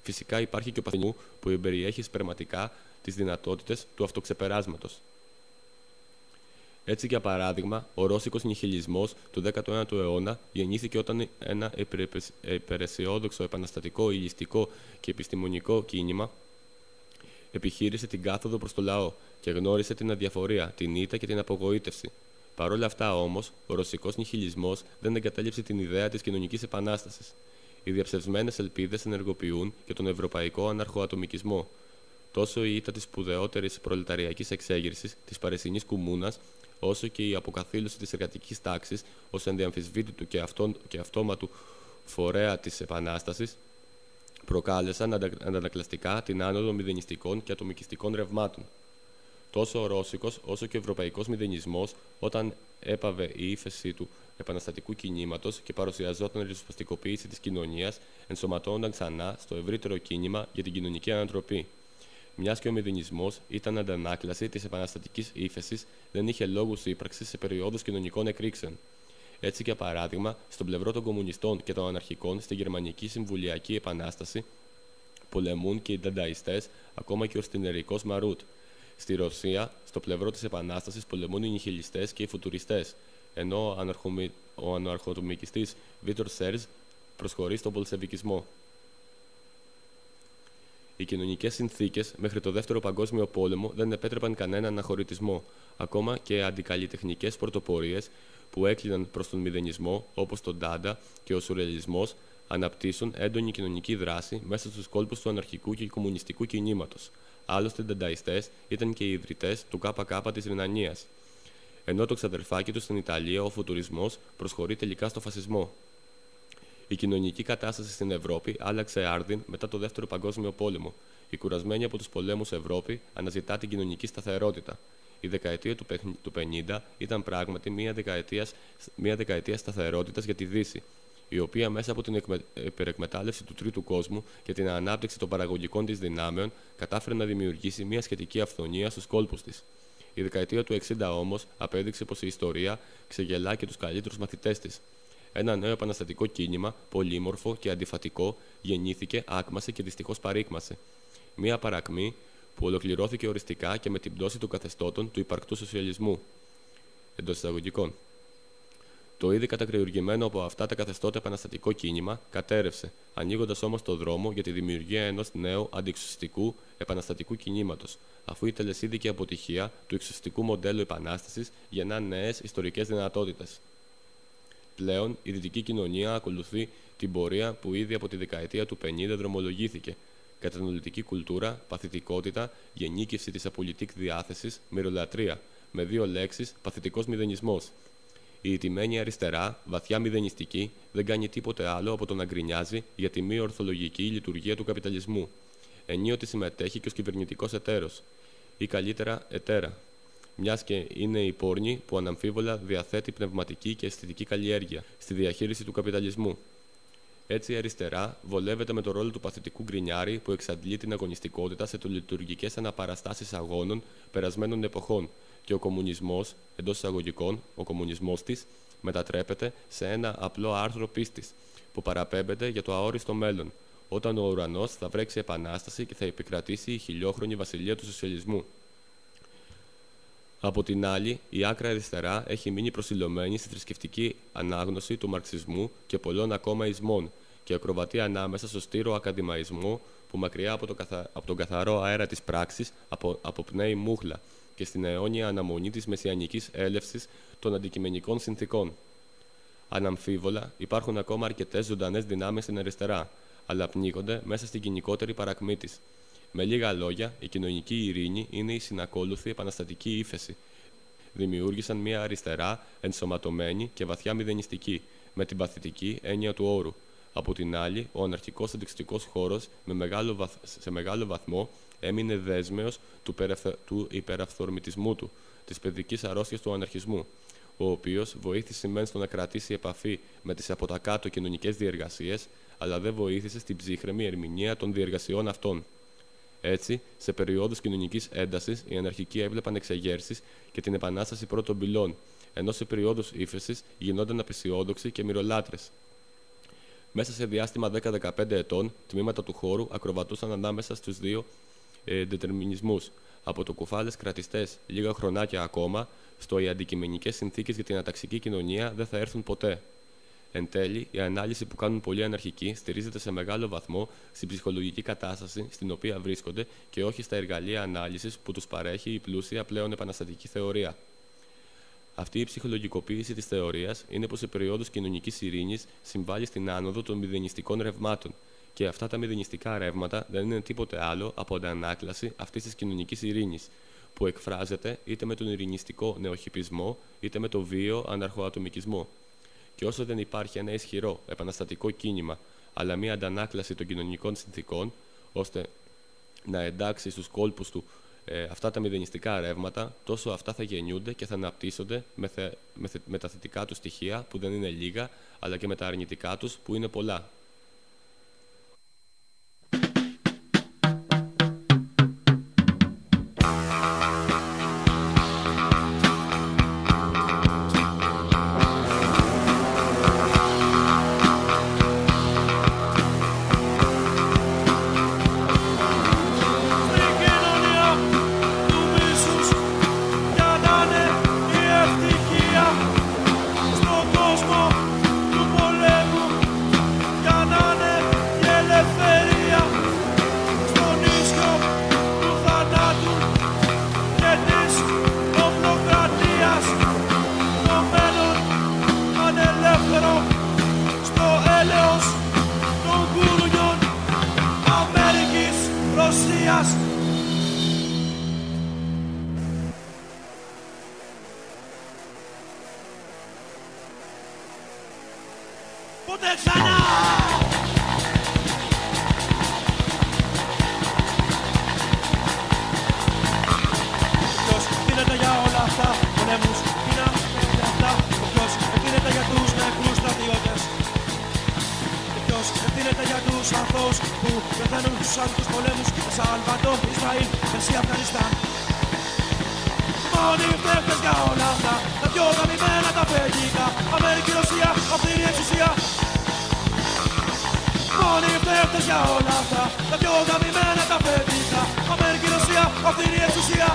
[SPEAKER 2] Φυσικά υπάρχει και ο παθηνιού που εμπεριέχει σπερματικά τις δυνατότητες του αυτοξεπεράσματος. Έτσι, για παράδειγμα, ο ρώσικος νιχιλισμός του 19ου αιώνα γεννήθηκε όταν ένα υπεραισιόδοξο, επαναστατικό, υλιστικό και επιστημονικό κίνημα επιχείρησε την κάθοδο προς το λαό και γνώρισε την αδιαφορία, την ήττα και την απογοήτευση. Παρ' όλα αυτά, όμως, ο ρωσικός νιχιλισμός δεν εγκατέλειψε την ιδέα της κοινωνικής επανάστασης. Οι διαψευσμένες ελπίδες ενεργοποιούν και τον ευρωπαϊκό αναρχοατομικισμό. Τόσο η ήττα της σπουδαιότερης προλεταριακής εξέγερσης, της Παρισινής Κουμούνας, όσο και η αποκαθήλωση της εργατικής τάξης ως ενδιαμφισβήτητου και αυτόματου φορέα της Επανάστασης, προκάλεσαν αντανακλαστικά την άνοδο μηδενιστικών και ατομικιστικών ρευμάτων. Τόσο ο ρώσικος όσο και ο ευρωπαϊκός μηδενισμός, όταν έπαβε η ύφεση του επαναστατικού κινήματος και παρουσιαζόταν ριζοσπαστικοποίηση της κοινωνίας, ενσωματώνονταν ξανά στο ευρύτερο κίνημα για την κοινωνική ανατροπή. Μιας και ο μηδενισμός ήταν αντανάκλαση της επαναστατικής ύφεσης, δεν είχε λόγους ύπαρξης σε περιόδους κοινωνικών εκρήξεων. Έτσι, για παράδειγμα, στον πλευρό των κομμουνιστών και των αναρχικών στη Γερμανική Συμβουλιακή Επανάσταση πολεμούν και οι ντανταϊστές, ακόμα και ο στινερικός Μαρούτ. Στη Ρωσία, στο πλευρό της Επανάστασης, πολεμούν οι νιχιλιστές και οι φουτουριστές, ενώ ο αναρχοτομικιστής Βίτορ Σέρζ προσχωρεί στον πολσεβικισμό. Οι κοινωνικές συνθήκες μέχρι το Δεύτερο Παγκόσμιο Πόλεμο δεν επέτρεπαν κανέναν αναχωρητισμό. Ακόμα και αντικαλλιτεχνικές πρωτοπορίες που έκλειναν προς τον μηδενισμό, όπως τον Ντάντα και ο Σουρεαλισμός, αναπτύσσουν έντονη κοινωνική δράση μέσα στους κόλπους του αναρχικού και κομμουνιστικού κινήματος. Άλλωστε, οι ντανταϊστές ήταν και οι ιδρυτές του ΚΚ της Ρινανίας. Ενώ το ξαδερφάκι του στην Ιταλία, ο φουτουρισμός, προσχωρεί τελικά στο φασισμό. Η κοινωνική κατάσταση στην Ευρώπη άλλαξε άρδιν μετά το Δεύτερο Παγκόσμιο Πόλεμο. Η κουρασμένη από τους πολέμους Ευρώπη αναζητά την κοινωνική σταθερότητα. Η δεκαετία του 50 ήταν πράγματι μια δεκαετία σταθερότητας για τη Δύση, η οποία μέσα από την υπερεκμετάλλευση του τρίτου κόσμου και την ανάπτυξη των παραγωγικών της δυνάμεων κατάφερε να δημιουργήσει μια σχετική αυθονία στους κόλπους της. Η δεκαετία του 60 όμως απέδειξε πως η ιστορία ξεγελά και τους καλύτερους μαθητές της. Ένα νέο επαναστατικό κίνημα, πολύμορφο και αντιφατικό, γεννήθηκε, άκμασε και δυστυχώς παρήκμασε. Μια παρακμή που ολοκληρώθηκε οριστικά και με την πτώση των καθεστώτων του υπαρκτού σοσιαλισμού. Εντός εισαγωγικών. Το ήδη κατακριουργημένο από αυτά τα καθεστώτα επαναστατικό κίνημα κατέρευσε, ανοίγοντας όμως το δρόμο για τη δημιουργία ενός νέου αντιεξουσιστικού επαναστατικού κινήματος, αφού η τελεσίδικη αποτυχία του εξουσιστικού μοντέλου επανάστασης γεννά νέες ιστορικές δυνατότητες. Πλέον, η δυτική κοινωνία ακολουθεί την πορεία που ήδη από τη δεκαετία του 50 δρομολογήθηκε. Καταναλωτική κουλτούρα, παθητικότητα, γενίκευση της απολυτικ διάθεσης, μυρολατρεία, με δύο λέξεις, παθητικός μηδενισμός. Η ηττημένη αριστερά, βαθιά μηδενιστική, δεν κάνει τίποτε άλλο από το να γκρινιάζει για τη μη ορθολογική λειτουργία του καπιταλισμού. Ενίοτε συμμετέχει και ως κυβερνητικός εταίρος, ή καλύτερα εταίρα, μιας και είναι η πόρνη που αναμφίβολα διαθέτει πνευματική και αισθητική καλλιέργεια στη διαχείριση του καπιταλισμού. Έτσι, η αριστερά βολεύεται με το ρόλο του παθητικού γκρινιάρη που εξαντλεί την αγωνιστικότητα σε τολειτουργικές αναπαραστάσεις αγώνων περασμένων εποχών, και ο κομμουνισμός, εντός εισαγωγικών, ο κομμουνισμός της, μετατρέπεται σε ένα απλό άρθρο πίστης, που παραπέμπεται για το αόριστο μέλλον, όταν ο ουρανός θα βρέξει επανάσταση και θα επικρατήσει η χιλιόχρονη βασιλεία του σοσιαλισμού. Από την άλλη, η άκρα αριστερά έχει μείνει προσιλωμένη στη θρησκευτική ανάγνωση του μαρξισμού και πολλών ακόμα ισμών και ακροβατεί ανάμεσα στο στήρο ακαδημαϊσμό που μακριά από τον καθαρό αέρα της πράξης αποπνέει μούχλα και στην αιώνια αναμονή της μεσιανικής έλευσης των αντικειμενικών συνθήκων. Αναμφίβολα, υπάρχουν ακόμα αρκετές ζωντανές δυνάμεις στην αριστερά, αλλά πνίγονται μέσα στην κοινικότερη παρακμή της. Με λίγα λόγια, η κοινωνική ειρήνη είναι η συνακόλουθη επαναστατική ύφεση. Δημιούργησαν μια αριστερά ενσωματωμένη και βαθιά μηδενιστική, με την παθητική έννοια του όρου. Από την άλλη, ο αναρχικός αντιξιστικός χώρος σε μεγάλο βαθμό έμεινε δέσμεος του υπεραυθορμητισμού του, της παιδικής αρρώστιας του αναρχισμού, ο οποίος βοήθησε μεν στο να κρατήσει επαφή με τις από τα κάτω κοινωνικές διεργασίες, αλλά δεν βοήθησε στην ψύχρεμη ερμηνεία των διεργασιών αυτών. Έτσι, σε περιόδους κοινωνικής έντασης, οι αναρχικοί έβλεπαν εξεγέρσεις και την επανάσταση πρώτων πυλών, ενώ σε περιόδους ύφεσης γινόταν απεσιόδοξοι και μυρολάτρες. Μέσα σε διάστημα 10-15 ετών, τμήματα του χώρου ακροβατούσαν ανάμεσα στους δύο δετερμινισμούς, από το κουφάλες κρατιστές λίγα χρονάκια ακόμα, στο οι αντικειμενικές συνθήκες για την αταξική κοινωνία δεν θα έρθουν ποτέ. Εν τέλει, η ανάλυση που κάνουν πολλοί αναρχικοί στηρίζεται σε μεγάλο βαθμό στην ψυχολογική κατάσταση στην οποία βρίσκονται και όχι στα εργαλεία ανάλυσης που τους παρέχει η πλούσια πλέον επαναστατική θεωρία. Αυτή η ψυχολογικοποίηση της θεωρίας είναι πως σε περίοδους κοινωνικής ειρήνης συμβάλλει στην άνοδο των μηδενιστικών ρευμάτων, και αυτά τα μηδενιστικά ρεύματα δεν είναι τίποτε άλλο από αντανάκλαση αυτής της κοινωνικής ειρήνης, που εκφράζεται είτε με τον ειρηνιστικό νεοχιπισμό είτε με το βίαιο αναρχοατομικισμό. Και όσο δεν υπάρχει ένα ισχυρό επαναστατικό κίνημα αλλά μια αντανάκλαση των κοινωνικών συνθήκων, ώστε να εντάξει στους κόλπους του αυτά τα μηδενιστικά ρεύματα, τόσο αυτά θα γεννιούνται και θα αναπτύσσονται με τα θετικά του στοιχεία, που δεν είναι λίγα, αλλά και με τα αρνητικά τους, που είναι πολλά.
[SPEAKER 1] Ποτέ ξανά! Ποιος ευθύνεται για όλα αυτά, πολέμους, πείνα και αυτά? Ποιος ευθύνεται για τους νεκρούς στρατιώτες? Ποιος ευθύνεται για τους αθώους που πεθαίνουν στους άλλους πολέμους? Σαλβαντόρ, Ισραήλ, Περσία, Αφγανιστάν. Μόνοι φταίχτες για όλα αυτά, τα πιο γαμημένα τα παιδικά. Αμερική, Ρωσία, αυτή είναι η εξουσία. Μόνοι φταίχτες για όλα αυτά, τα πιο γαμημένα τα παιδικά. Αμερική, Ρωσία, αυτή είναι η εξουσία.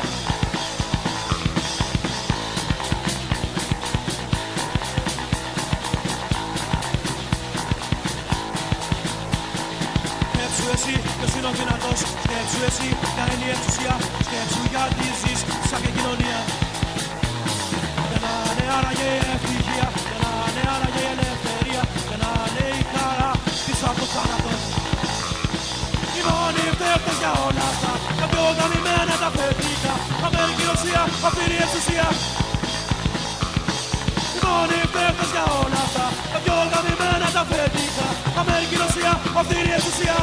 [SPEAKER 1] Σκέψου εσύ ποιος είναι ο δυνατός. Σκέψου εσύ ποια είναι η εξουσία. Σκέψου γιατί ζεις σαν και κοινωνία. Για να είναι άραγε η ευτυχία, για να είναι άραγε η ελευθερία, για να είναι η χαρά πίσω από το θάνατο. Οι μόνοι φταίχτες για όλα αυτά, τα πιο γαμημένα τα παιδικά. Αμερική, Ρωσία, αυτή είναι η εξουσία. Οι μόνοι φταίχτες για όλα αυτά, τα πιο γαμημένα τα παιδικά. Αμερική, Ρωσία, αυτή είναι η εξουσία.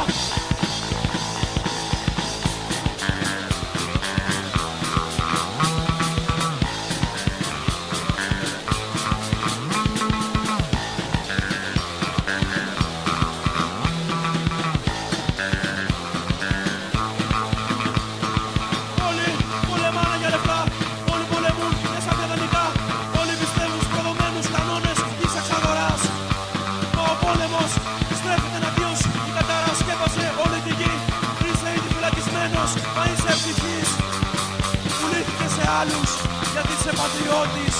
[SPEAKER 1] Γιατί είσαι πατριώτης.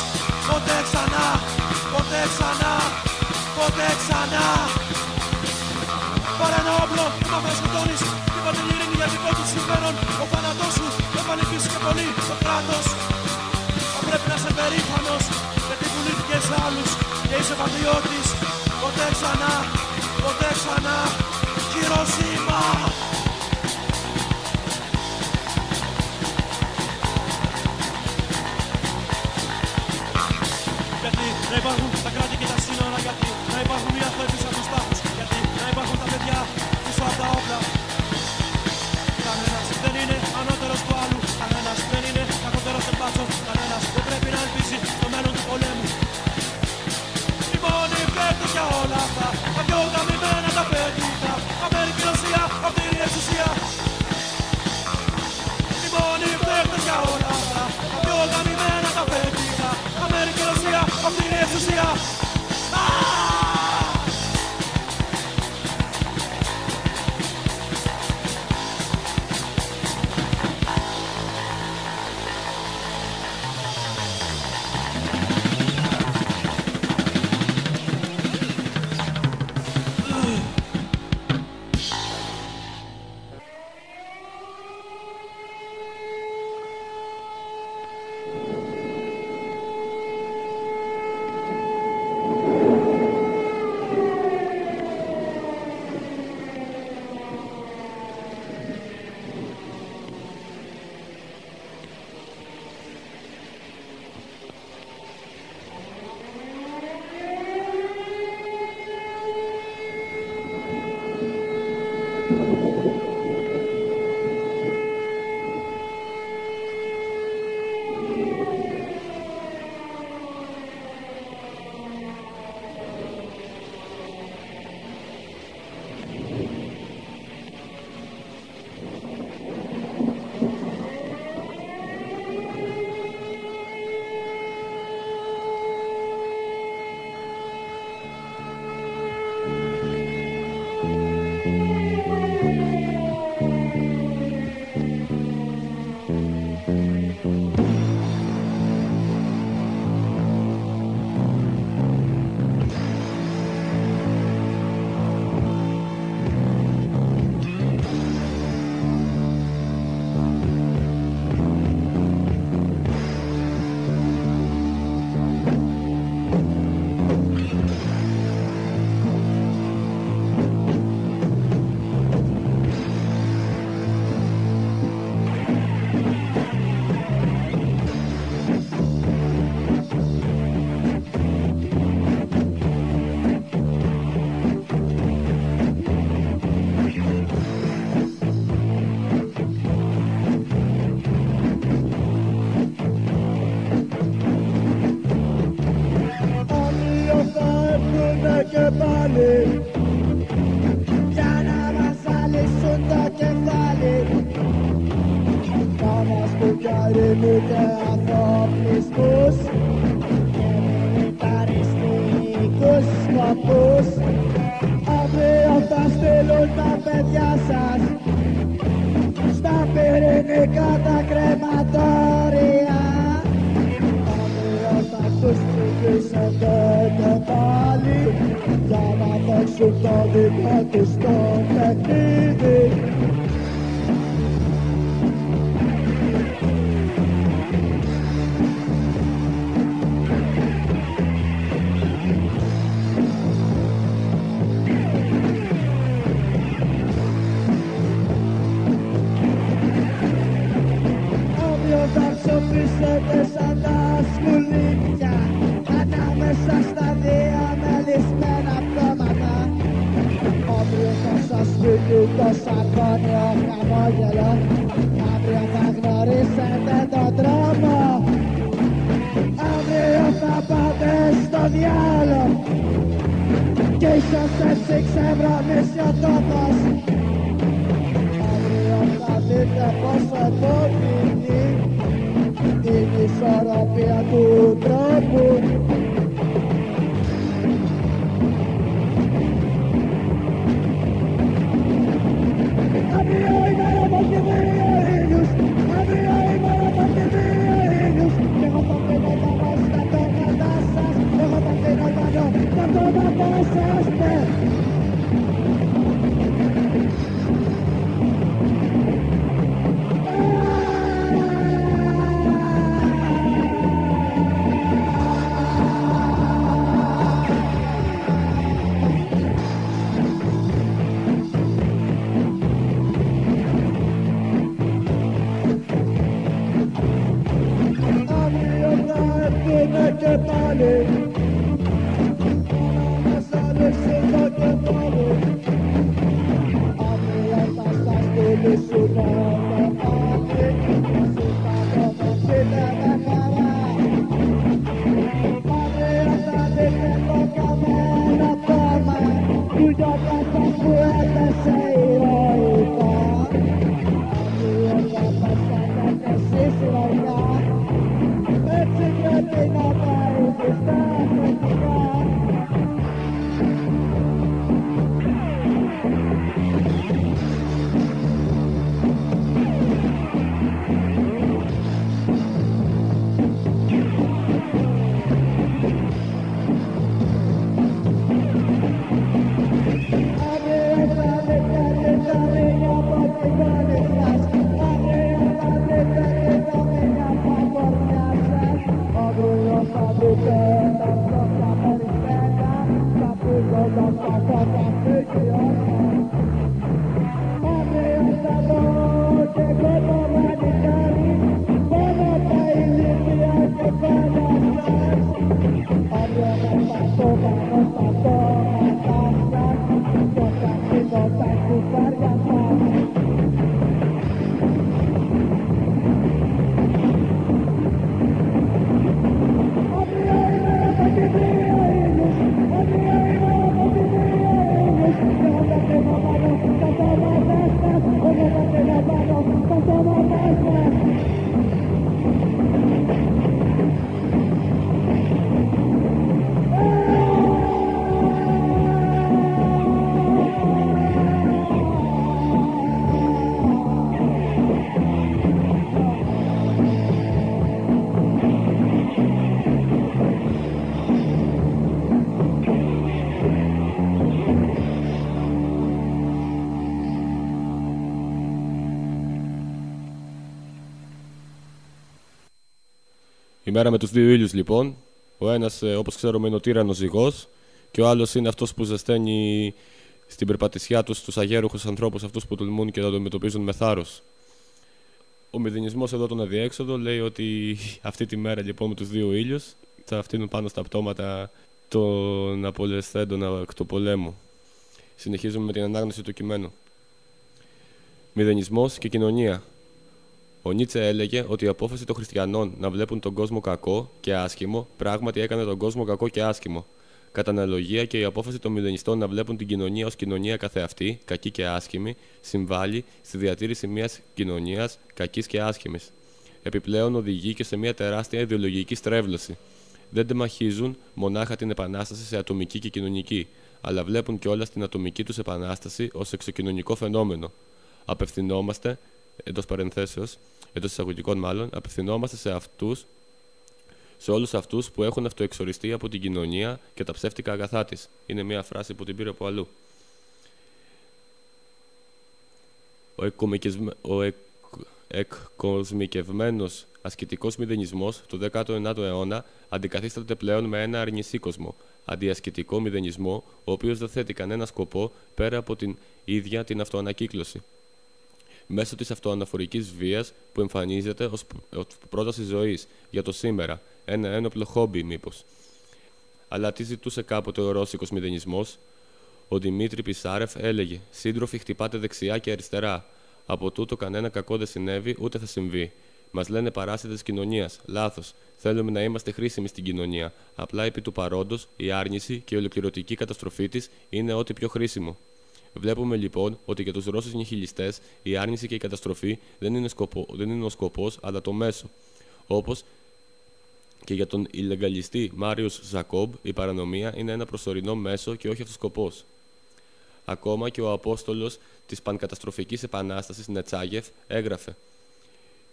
[SPEAKER 1] Ποτέ ξανά, ποτέ ξανά, ποτέ ξανά. Πάρε ένα όπλο, μα με σκοτώνεις. Είπα την ειρήνη για δικό του συμφέρον. Ο θάνατός σου επανηφίσει και πολύ το κράτος. Θα πρέπει να είσαι περήφανος, γιατί πουλήθηκες σε άλλους και είσαι πατριώτης. Ποτέ ξανά, ποτέ ξανά. Χειροσύμα. Να υπάρχουν τα κράτη και τα σύνορα, γιατί να υπάρχουν οι άνθρωποι πίσω από τους τάφους, γιατί να υπάρχουν τα παιδιά πίσω από τα όπλα. Κανένας δεν είναι ανώτερος του άλλου, κανένας δεν είναι κακότερος των μπάτσων, κανένας δεν πρέπει να ελπίζει στο μέλλον του πολέμου. Οι μόνοι φταίχτες για όλα αυτά, τα πιο γαμημένα τα παιδικά. Αμερική, Ρωσία, αυτή είναι η εξουσία. Οι μόνοι φταίχτες για όλα αυτά, τα πιο γαμημένα τα παιδικά. Αμερική, Ρωσία, αυτή είναι η εξουσία.
[SPEAKER 3] πάρουν ούτε αθώπλισμούς και μιλιταριστικούς σκοπούς. Αύριο θα στείλουν τα παιδιά σας στα πυρηνικά τα κρεματόρια. Αύριο θα τους ψηφίσετε και πάλι για να παίξουν το δικό τους το παιχνίδι. Ψοφίσετε σαν τα σκουλίκια ανάμεσα στα διαμελισμένα πτώματα. Αύριο θα σας φύγει το σαρκώνιο χαμόγελο. Αύριο θα γνωρίσετε τον δρόμο. Αύριο θα πάτε στο διάλο και ίσως έτσι ξεβρωμίσει ο τόπος. Αύριο θα δείτε πόσο επόμενη την ισορροπία του τρόπου. Αύριο η μέρα μας και δύο ήλιους, αύριο η μέρα μας και δύο ήλιους. Εγώ θα πίνω τα μας τα τόματα σας, εγώ θα πίνω τα τόματα σας, ναι. Και πάλι μέσα λύσουν το κεφάλι. Αύριο θα σας πουλήσουν το πάλι. Εσείς θα το δεχτείτε με χαρά. Αύριο θα δείτε το καμένο πόμα του γιοταχτά που έπεσε ηρωικά. Αύριο θα πέσατε κι εσείς ηρωικά. Έτσι πρέπει να πάει στα θετικά. Αύριο θα δείτε και τα ρίγια από την πόλη σας. Αύριο θα δείτε και τα ρίγια από κορμιά σας. Αύριο θα δείτε τα φτώχεια περιστέτα, θα φύγοντα τα καταφύγια σας. Αύριο θα δω και εγώ το μανιτάρι, πάνω τα ηλίθια κεφάλια σας. Αύριο θα σταθώ πάνω στα τόματα σας και θα φύγω τα κουφάρια σας.
[SPEAKER 2] Η μέρα με τους δύο ήλιους λοιπόν. Ο ένας, όπως ξέρουμε, είναι ο τύραννος ζυγός και ο άλλος είναι αυτός που ζεσταίνει στην περπατησιά τους τους αγέροχους ανθρώπους, αυτούς που τολμούν και τα αντιμετωπίζουν με θάρρος. Ο μηδενισμός εδώ τον αδιέξοδο λέει ότι αυτή τη μέρα λοιπόν με τους δύο ήλιους θα φτύνουν πάνω στα πτώματα των απολεσθέντων εκ του πολέμου. Συνεχίζουμε με την ανάγνωση του κειμένου. Μηδενισμός και κοινωνία. Ο Νίτσε έλεγε ότι η απόφαση των χριστιανών να βλέπουν τον κόσμο κακό και άσχημο πράγματι έκανε τον κόσμο κακό και άσχημο. Κατά αναλογία και η απόφαση των μηδενιστών να βλέπουν την κοινωνία ως κοινωνία καθεαυτή, κακή και άσχημη, συμβάλλει στη διατήρηση μιας κοινωνίας κακής και άσχημης. Επιπλέον, οδηγεί και σε μια τεράστια ιδεολογική στρέβλωση. Δεν τεμαχίζουν μονάχα την επανάσταση σε ατομική και κοινωνική, αλλά βλέπουν κιόλας την ατομική τους επανάσταση ως εξωκοινωνικό φαινόμενο. Απευθυνόμαστε, εντός εισαγωγικών μάλλον, απευθυνόμαστε σε όλους αυτούς που έχουν αυτοεξοριστεί από την κοινωνία και τα ψεύτικα αγαθά της. Είναι μια φράση που την πήρε από αλλού. Ο εκκοσμικευμένος ασκητικός μηδενισμός του 19ου αιώνα αντικαθίσταται πλέον με ένα αρνησίκοσμο, αντιασκητικό μηδενισμό, ο οποίος δεν θέτει κανένα σκοπό πέρα από την ίδια την αυτοανακύκλωση. Μέσω της αυτοαναφορικής βίας που εμφανίζεται ως πρόταση ζωής για το σήμερα, ένα ένοπλο χόμπι μήπως. Αλλά τι ζητούσε κάποτε ο ρώσικος μηδενισμός? Ο Δημήτρη Πισάρεφ έλεγε: «Σύντροφοι, χτυπάτε δεξιά και αριστερά. Από τούτο κανένα κακό δεν συνέβη ούτε θα συμβεί. Μας λένε παράσιτες της κοινωνίας. Λάθος. Θέλουμε να είμαστε χρήσιμοι στην κοινωνία. Απλά επί του παρόντος η άρνηση και η ολοκληρωτική καταστροφή της είναι ό,τι πιο χρήσιμο». Βλέπουμε λοιπόν ότι για τους Ρώσους νιχιλιστές η άρνηση και η καταστροφή δεν είναι ο σκοπός, αλλά το μέσο. Όπως και για τον ηλεγαλιστή Μάριους Ζακόμπ, η παρανομία είναι ένα προσωρινό μέσο και όχι αυτός σκοπός. Ακόμα και ο απόστολος της πανκαταστροφικής επανάστασης Νετσάγεφ έγραφε: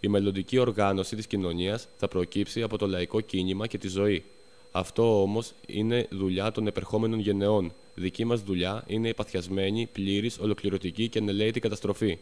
[SPEAKER 2] «Η μελλοντική οργάνωση της κοινωνίας θα προκύψει από το λαϊκό κίνημα και τη ζωή. Αυτό όμως είναι δουλειά των επερχόμενων γενεών. Δική μας δουλειά είναι η παθιασμένη, πλήρης, ολοκληρωτική και ανελαίτη καταστροφή».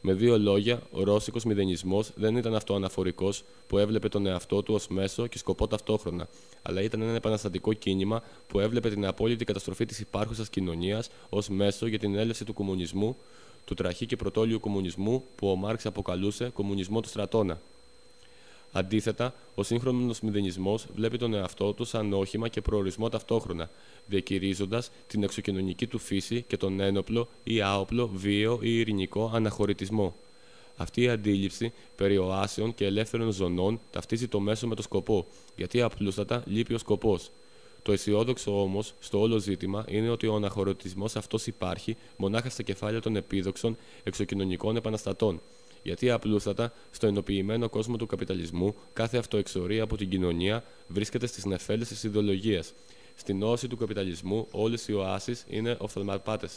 [SPEAKER 2] Με δύο λόγια, ο ρώσικος μηδενισμός δεν ήταν αυτοαναφορικός που έβλεπε τον εαυτό του ως μέσο και σκοπό ταυτόχρονα, αλλά ήταν ένα επαναστατικό κίνημα που έβλεπε την απόλυτη καταστροφή της υπάρχουσας κοινωνίας ως μέσο για την έλευση του κομμουνισμού, του τραχή και πρωτόλιου κομμουνισμού που ο Μάρξ αποκαλούσε κομμουνισμό του στρατώνα. Αντίθετα, ο σύγχρονος μηδενισμός βλέπει τον εαυτό του σαν όχημα και προορισμό ταυτόχρονα, διακηρύζοντας την εξωκοινωνική του φύση και τον ένοπλο ή άοπλο, βίαιο ή ειρηνικό αναχωρητισμό. Αυτή η αντίληψη περί οάσεων και ελεύθερων ζωνών ταυτίζει το μέσο με το σκοπό, γιατί απλούστατα λείπει ο σκοπός. Το αισιόδοξο όμως στο όλο ζήτημα είναι ότι ο αναχωρητισμός αυτός υπάρχει μονάχα στα κεφάλια των επίδοξων εξωκοινωνικών επαναστατών. Γιατί απλούστατα, στο ενοποιημένο κόσμο του καπιταλισμού, κάθε αυτοεξορία από την κοινωνία βρίσκεται στις νεφέλες της ιδεολογίας. Στην όση του καπιταλισμού, όλες οι οάσεις είναι οφθαλμαπάτες.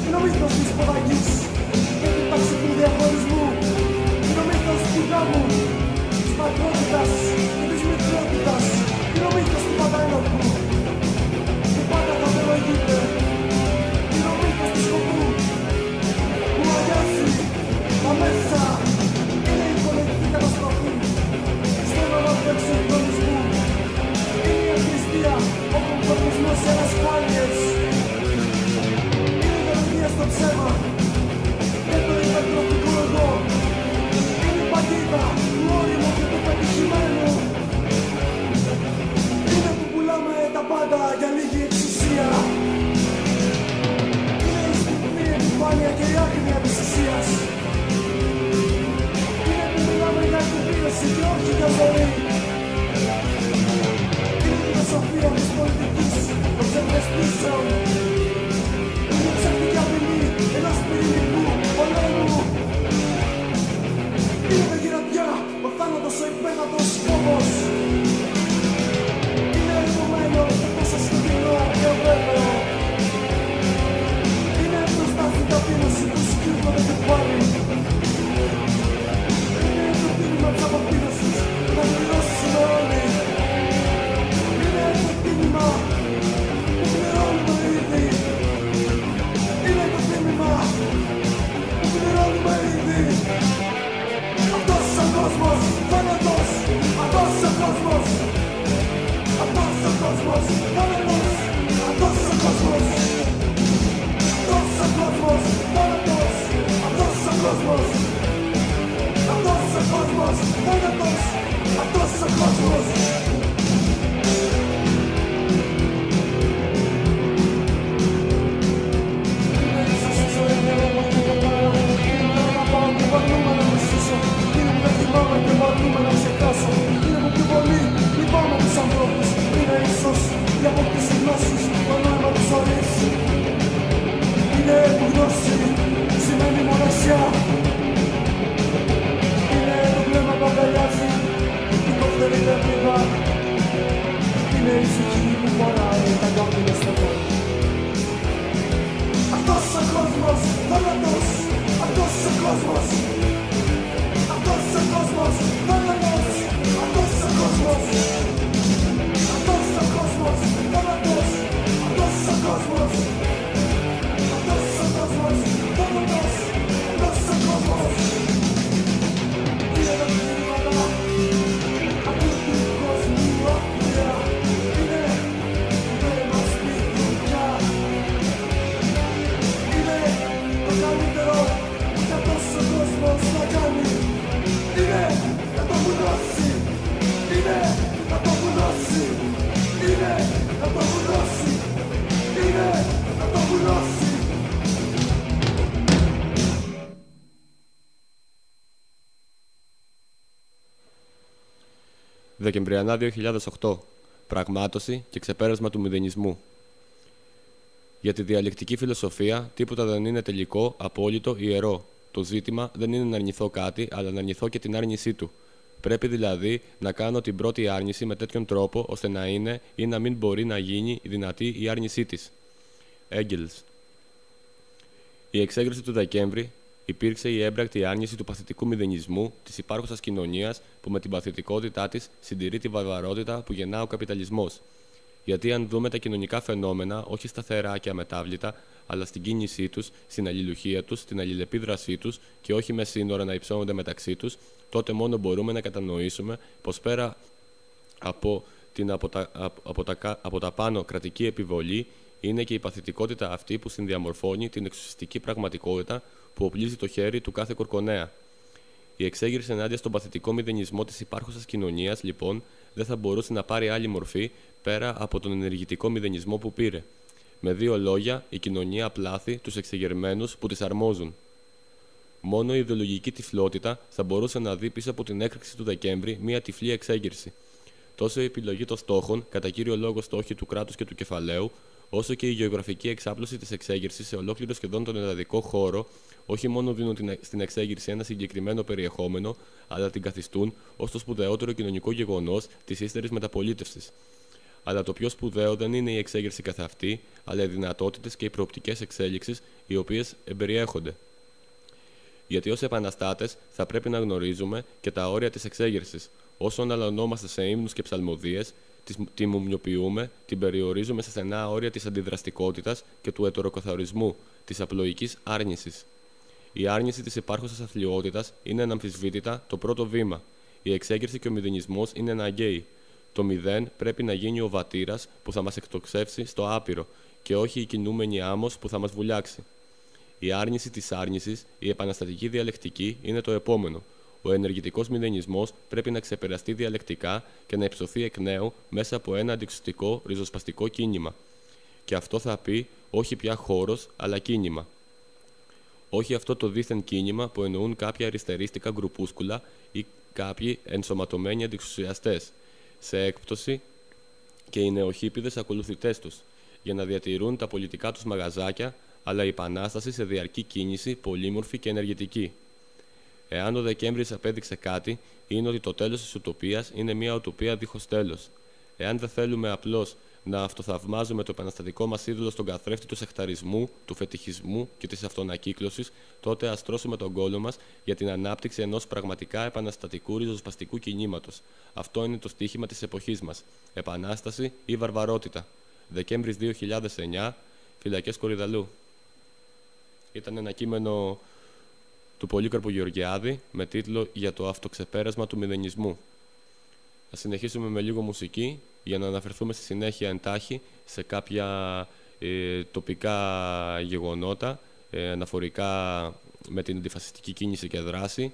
[SPEAKER 4] Είναι ο μύθος της υποδαγής και την τάξη του διαχωρισμού. Είναι ο μύθος του γάμου, της μακρότητας και της μικρότητας. Είναι ο μύθος του πάντα ένοπλου και πάντα θα τελογείται. Είναι ο μύθος του σκοπού που αγιάζει τα μέσα. Είναι η πολιτική καταστροφή στο όνομο του εξυγχρονισμού. Είναι η αχρηστία, ο κομφορμισμός σε ασφάλειες. Στο ψέμα και το υπερτροφικό εγώ. Είναι η παγίδα του όριμου και του πετυχημένου. Είναι που πουλάμε τα πάντα για λίγη εξουσία. Είναι η στιπνή επιφάνεια και η άγνοια της ουσίας. Είναι που μιλάμε για εκπλήρωση και όχι για ζωή. Είναι η φιλοσοφία της πολιτικής των ψευδεστήσεων. Ένας πυρηνικού πολέμου. Είναι η γυρατιά, ο θάνατος, ο υπένατος φόβος. Είναι ερχομένο και τόσο σκοτεινό και βέβαιο. Είναι μπροστά στην ταπείνωση που σκύβω το κεφάλι. Είναι το τίμημα της αποπείνωσης να πληρώσουμε όλοι. Είναι το τίμημα που πληρώνουμε ήδη. Είναι το τίμημα που πληρώνουμε ήδη. Αυτός ο κόσμος, θάνατος. Αυτός ο κόσμος. Αυτός ο κόσμος, θάνατος. Αυτός ο κόσμος. Αυτός ο κόσμος, θάνατος. Αυτός ο κόσμος. Αυτός ο κόσμος, θάνατος. Αυτός ο κόσμος. η απόκτηση γνώσης, το νόημα της ζωής. Είναι που γνώση σημαίνει μοναξιά. Είναι το βλέμμα που αγκαλιάζει την κοφτερή λεπίδα. Είναι η ψυχή που φοράει τα κόκκινα στο χώρο. Αυτός ο κόσμος, θάνατος. Αυτός ο κόσμος. Αυτός ο κόσμος, θάνατος. Αυτός ο κόσμος. Αυτός ο κόσμος, θάνατος. Αυτός ο κόσμος. Αυτός ο κόσμος, θάνατος. Αυτός ο κόσμος. Είναι τα κλίματα αυτού του κόσμου άκρια. Είναι δεν μας πείθουν πια. Είναι το καλύτερο που αυτός ο κόσμος να κάνει. Είναι να το βουλώσει. Είναι να το βουλώσει. Είναι να το βουλώσει. Είναι να το βουλώσει.
[SPEAKER 2] Δεκεμβριανά 2008. Πραγμάτωση και ξεπέρασμα του μηδενισμού. Για τη διαλεκτική φιλοσοφία, τίποτα δεν είναι τελικό, απόλυτο, ιερό. Το ζήτημα δεν είναι να αρνηθώ κάτι, αλλά να αρνηθώ και την άρνησή του. Πρέπει δηλαδή να κάνω την πρώτη άρνηση με τέτοιον τρόπο, ώστε να είναι ή να μην μπορεί να γίνει δυνατή η άρνησή της. Έγγελς. Η εξέγερση του Δεκέμβρη υπήρξε η έμπρακτη άρνηση του παθητικού μηδενισμού της υπάρχουσας κοινωνίας που με την παθητικότητά της συντηρεί τη βαρβαρότητα που γεννά ο καπιταλισμός. Γιατί αν δούμε τα κοινωνικά φαινόμενα όχι σταθερά και αμετάβλητα, αλλά στην κίνησή τους, στην αλληλουχία τους, στην αλληλεπίδρασή τους και όχι με σύνορα να υψώνονται μεταξύ τους, τότε μόνο μπορούμε να κατανοήσουμε πως πέρα από την από τα πάνω κρατική επιβολή είναι και η παθητικότητα αυτή που συνδιαμορφώνει την εξουσιαστική πραγματικότητα που οπλίζει το χέρι του κάθε κορκονέα. Η εξέγερση ενάντια στον παθητικό μηδενισμό της υπάρχουσας κοινωνίας, λοιπόν, δεν θα μπορούσε να πάρει άλλη μορφή πέρα από τον ενεργητικό μηδενισμό που πήρε. Με δύο λόγια, η κοινωνία πλάθει τους εξεγερμένους που τις αρμόζουν. Μόνο η ιδεολογική τυφλότητα θα μπορούσε να δει πίσω από την έκρηξη του Δεκέμβρη μία τυφλή εξέγερση. Τόσο η επιλογή των στόχων, κατά κύριο λόγο στόχοι του κράτους και του κεφαλαίου, όσο και η γεωγραφική εξάπλωση της εξέγερσης σε ολόκληρο σχεδόν τον ελλαδικό χώρο, όχι μόνο δίνουν στην εξέγερση ένα συγκεκριμένο περιεχόμενο, αλλά την καθιστούν ως το σπουδαιότερο κοινωνικό γεγονός της ύστερης μεταπολίτευσης. Αλλά το πιο σπουδαίο δεν είναι η εξέγερση καθ' αυτή, αλλά οι δυνατότητες και οι προοπτικές εξέλιξης οι οποίες εμπεριέχονται. Γιατί ως επαναστάτες θα πρέπει να γνωρίζουμε και τα όρια της εξέγερσης. Όσο αναλωνόμαστε σε ύμνους και ψαλμοδίες, τη μουμιοποιούμε, την περιορίζουμε σε στενά όρια της αντιδραστικότητας και του ετεροκαθαρισμού, της απλοϊκής άρνησης. Η άρνηση της υπάρχουσας αθλιότητας είναι αναμφισβήτητα το πρώτο βήμα. Η εξέγερση και ο μηδενισμός είναι αναγκαίοι. Το μηδέν πρέπει να γίνει ο βατήρας που θα μας εκτοξεύσει στο άπειρο και όχι η κινούμενη άμμος που θα μας βουλιάξει. Η άρνηση της άρνησης, η επαναστατική διαλεκτική είναι το επόμενο. Ο ενεργητικός μηδενισμός πρέπει να ξεπεραστεί διαλεκτικά και να υψωθεί εκ νέου μέσα από ένα αντιξωτικό ριζοσπαστικό κίνημα. Και αυτό θα πει όχι πια χώρος, αλλά κίνημα. Όχι αυτό το δίθεν κίνημα που εννοούν κάποια αριστερίστικα γκρουπούσκουλα ή κάποιοι ενσωματωμένοι αντιξουσιαστές, σε έκπτωση και οι νεοχίπηδες ακολουθητές τους, για να διατηρούν τα πολιτικά τους μαγαζάκια, αλλά η επανάσταση σε διαρκή κίνηση, πολύμορφη και ενεργητική. Εάν ο Δεκέμβρης απέδειξε κάτι, είναι ότι το τέλος της ουτοπίας είναι μια ουτοπία δίχως τέλος. Εάν δεν θέλουμε απλώς να αυτοθαυμάζουμε το επαναστατικό μας είδωλο στον καθρέφτη του σεκταρισμού, του φετιχισμού και της αυτονακύκλωσης, τότε ας τρώσουμε τον κόλο μας για την ανάπτυξη ενός πραγματικά επαναστατικού ριζοσπαστικού κινήματος. Αυτό είναι το στίχημα της εποχής μας. Επανάσταση ή βαρβαρότητα. Δεκέμβρης 2009, Φυλακές Κορυδαλλού. Ήταν ένα κείμενο του Πολύκαρπου Γεωργιάδη με τίτλο «Για το αυτοξεπέρασμα του μηδενισμού». Θα συνεχίσουμε με λίγο μουσική για να αναφερθούμε στη συνέχεια εντάχει σε κάποια τοπικά γεγονότα αναφορικά με την αντιφασιστική κίνηση και δράση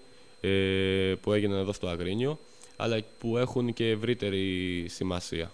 [SPEAKER 2] που έγιναν εδώ στο Αγρίνιο, αλλά που έχουν και ευρύτερη σημασία.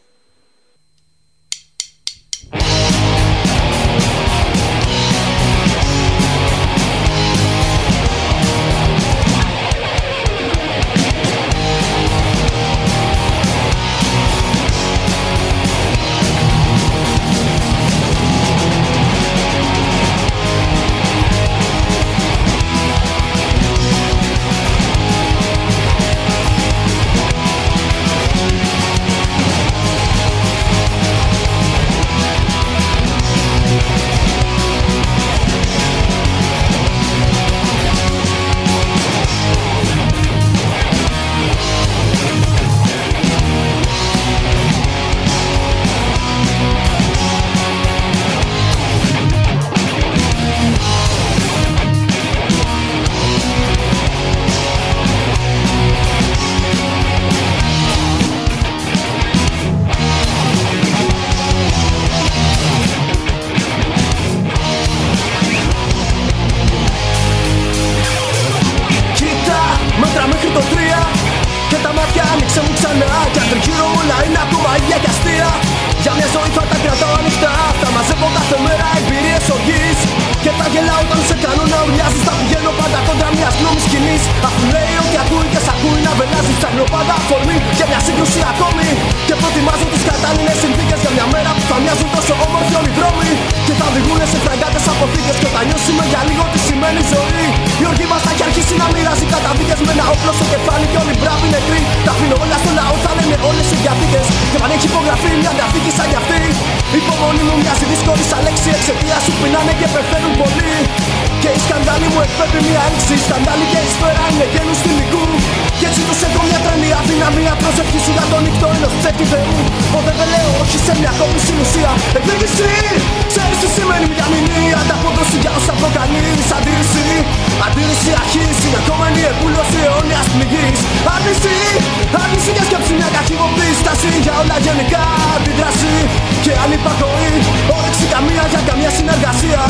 [SPEAKER 4] πειράζει, ψάχνω πάντα αφορμή για μια σύγκρουση ακόμη. Και προτιμάζω τις κατάλληλες συνθήκες για μια μέρα που θα μοιάζουν τόσο όμορφοι όλοι οι δρόμοι. Και θα οδηγούνε σε φραγκάτες αποθήκες. Και όταν νιώσουμε για λίγο τι σημαίνει ζωή, η οργή μας θα έχει αρχίσει να μοιράζει καταδίκες με ένα όπλο στο κεφάλι και όλοι μπράβοι νεκροί. Τα αφήνω όλα στο λαό, θα λένε όλες οι διαθήκες. Και αν έχει υπογραφεί μια διαθήκη σαν κι αυτή, η υπομονή μου μοιάζει δύσκολη σαν λέξη. Εξαιτίας σου πεινάνε και πεθαίνουν πολλοί. Και η σκανδάλη μου εκπέμπει μια έλξη. Η σκανδάλη και η σφαίρα είναι γένους θηλυκού. Κι έτσι τους έχω μια τρελή αδυναμία. Προσευχή σου για τον νύχτο ενός ψεύτη Θεού. Ποτέ δεν λέω όχι σε μια ακόμη συνουσία. Εκδίκηση, ξέρεις τι σημαίνει μια μηνύα. Ανταπόδοση για όσα προκαλείς. Αντίρρηση, αντίρρηση αρχής. Συνεχόμενη επούλωση αιώνιας πληγής. Άρνηση, άρνηση για σκέψη μια καχυμοπή. Στάση για όλα γενικά αντίδραση. Και ανυπακοή, όρεξη καμία για καμία συνεργασία.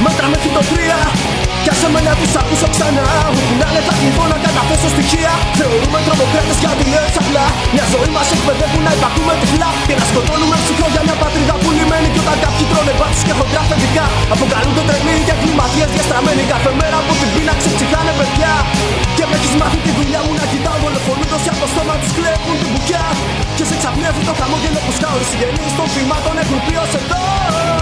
[SPEAKER 4] Μέτρα μέχρι το 3. Κι άσε με να τους ακούσω ξανά. Όπου να είναι θα κληθώ να καταθέσω στοιχεία. Θεωρούμε τρομοκράτες γιατί λες απλά. Μια ζωή μας εκπαιδεύουν να υπακούμε τυφλά. Και να σκοτώνουμε ψυχρό για μια πατρίδα που λυμμένη. Κι όταν κάποιοι τρώνε μπάτσους και χοντρά παιδικά, αποκαλούνται τρελοί και εγκληματίες διαστραμμένοι. Κάθε μέρα από την πείνα ξεψυχάνε παιδιά. Και με έχεις μάθει τη δουλειά μου να κοιτάω. Δολοφονούνται όσοι από το στόμα τους κλέβουν την μπουκιά. Και σε ξαπνεύει το χαμόγελο που σκάω. Οι συγγενείς των θυμάτων έχουν πει ως εδώ.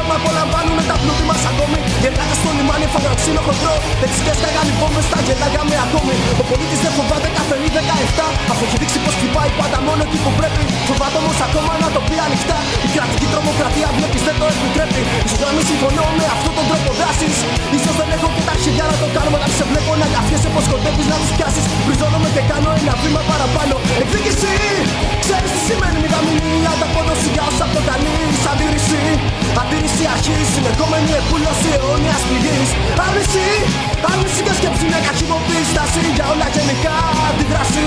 [SPEAKER 4] Μα απολαμβάνουνε τα πλούτη μας ακόμη. Οι εργάτες στο λιμάνι έφαγαν ξύλο χοντρό. Έτσι και στέγανε βόμβες στα γελάγαμε ακόμη. Ο πολίτης δεν φοβάται καφενή 17. Αφού έχει δείξει πως χτυπάει πάντα μόνο εκεί που πρέπει. Φοβάται όμως ακόμα να το πει ανοιχτά. Η κρατική τρομοκρατία βλέπεις δεν το επιτρέπει. Ίσως να μην συμφωνώ με αυτόν τον τρόπο δράσης. Ίσως δεν έχω και τα αρχιδιά να το κάνω. Όταν σε βλέπω να καφιέσαι πως κοντεύεις να τους πιάσεις. Βριζώνομαι και κάνω ένα βήμα παραπάνω. Εκδίκηση, ξέρεις τι σημαίνει μηδαμινή. Ανταπόδοση για όσα προκαλείς. Αντίρρηση, αντίρρηση αρχής. Συνεχόμενη επούλωση αιώνιας πληγής. Άρνηση, άρνηση και σκέψη μια καχυμοπή. Στάση για όλα γενικά αντίδραση.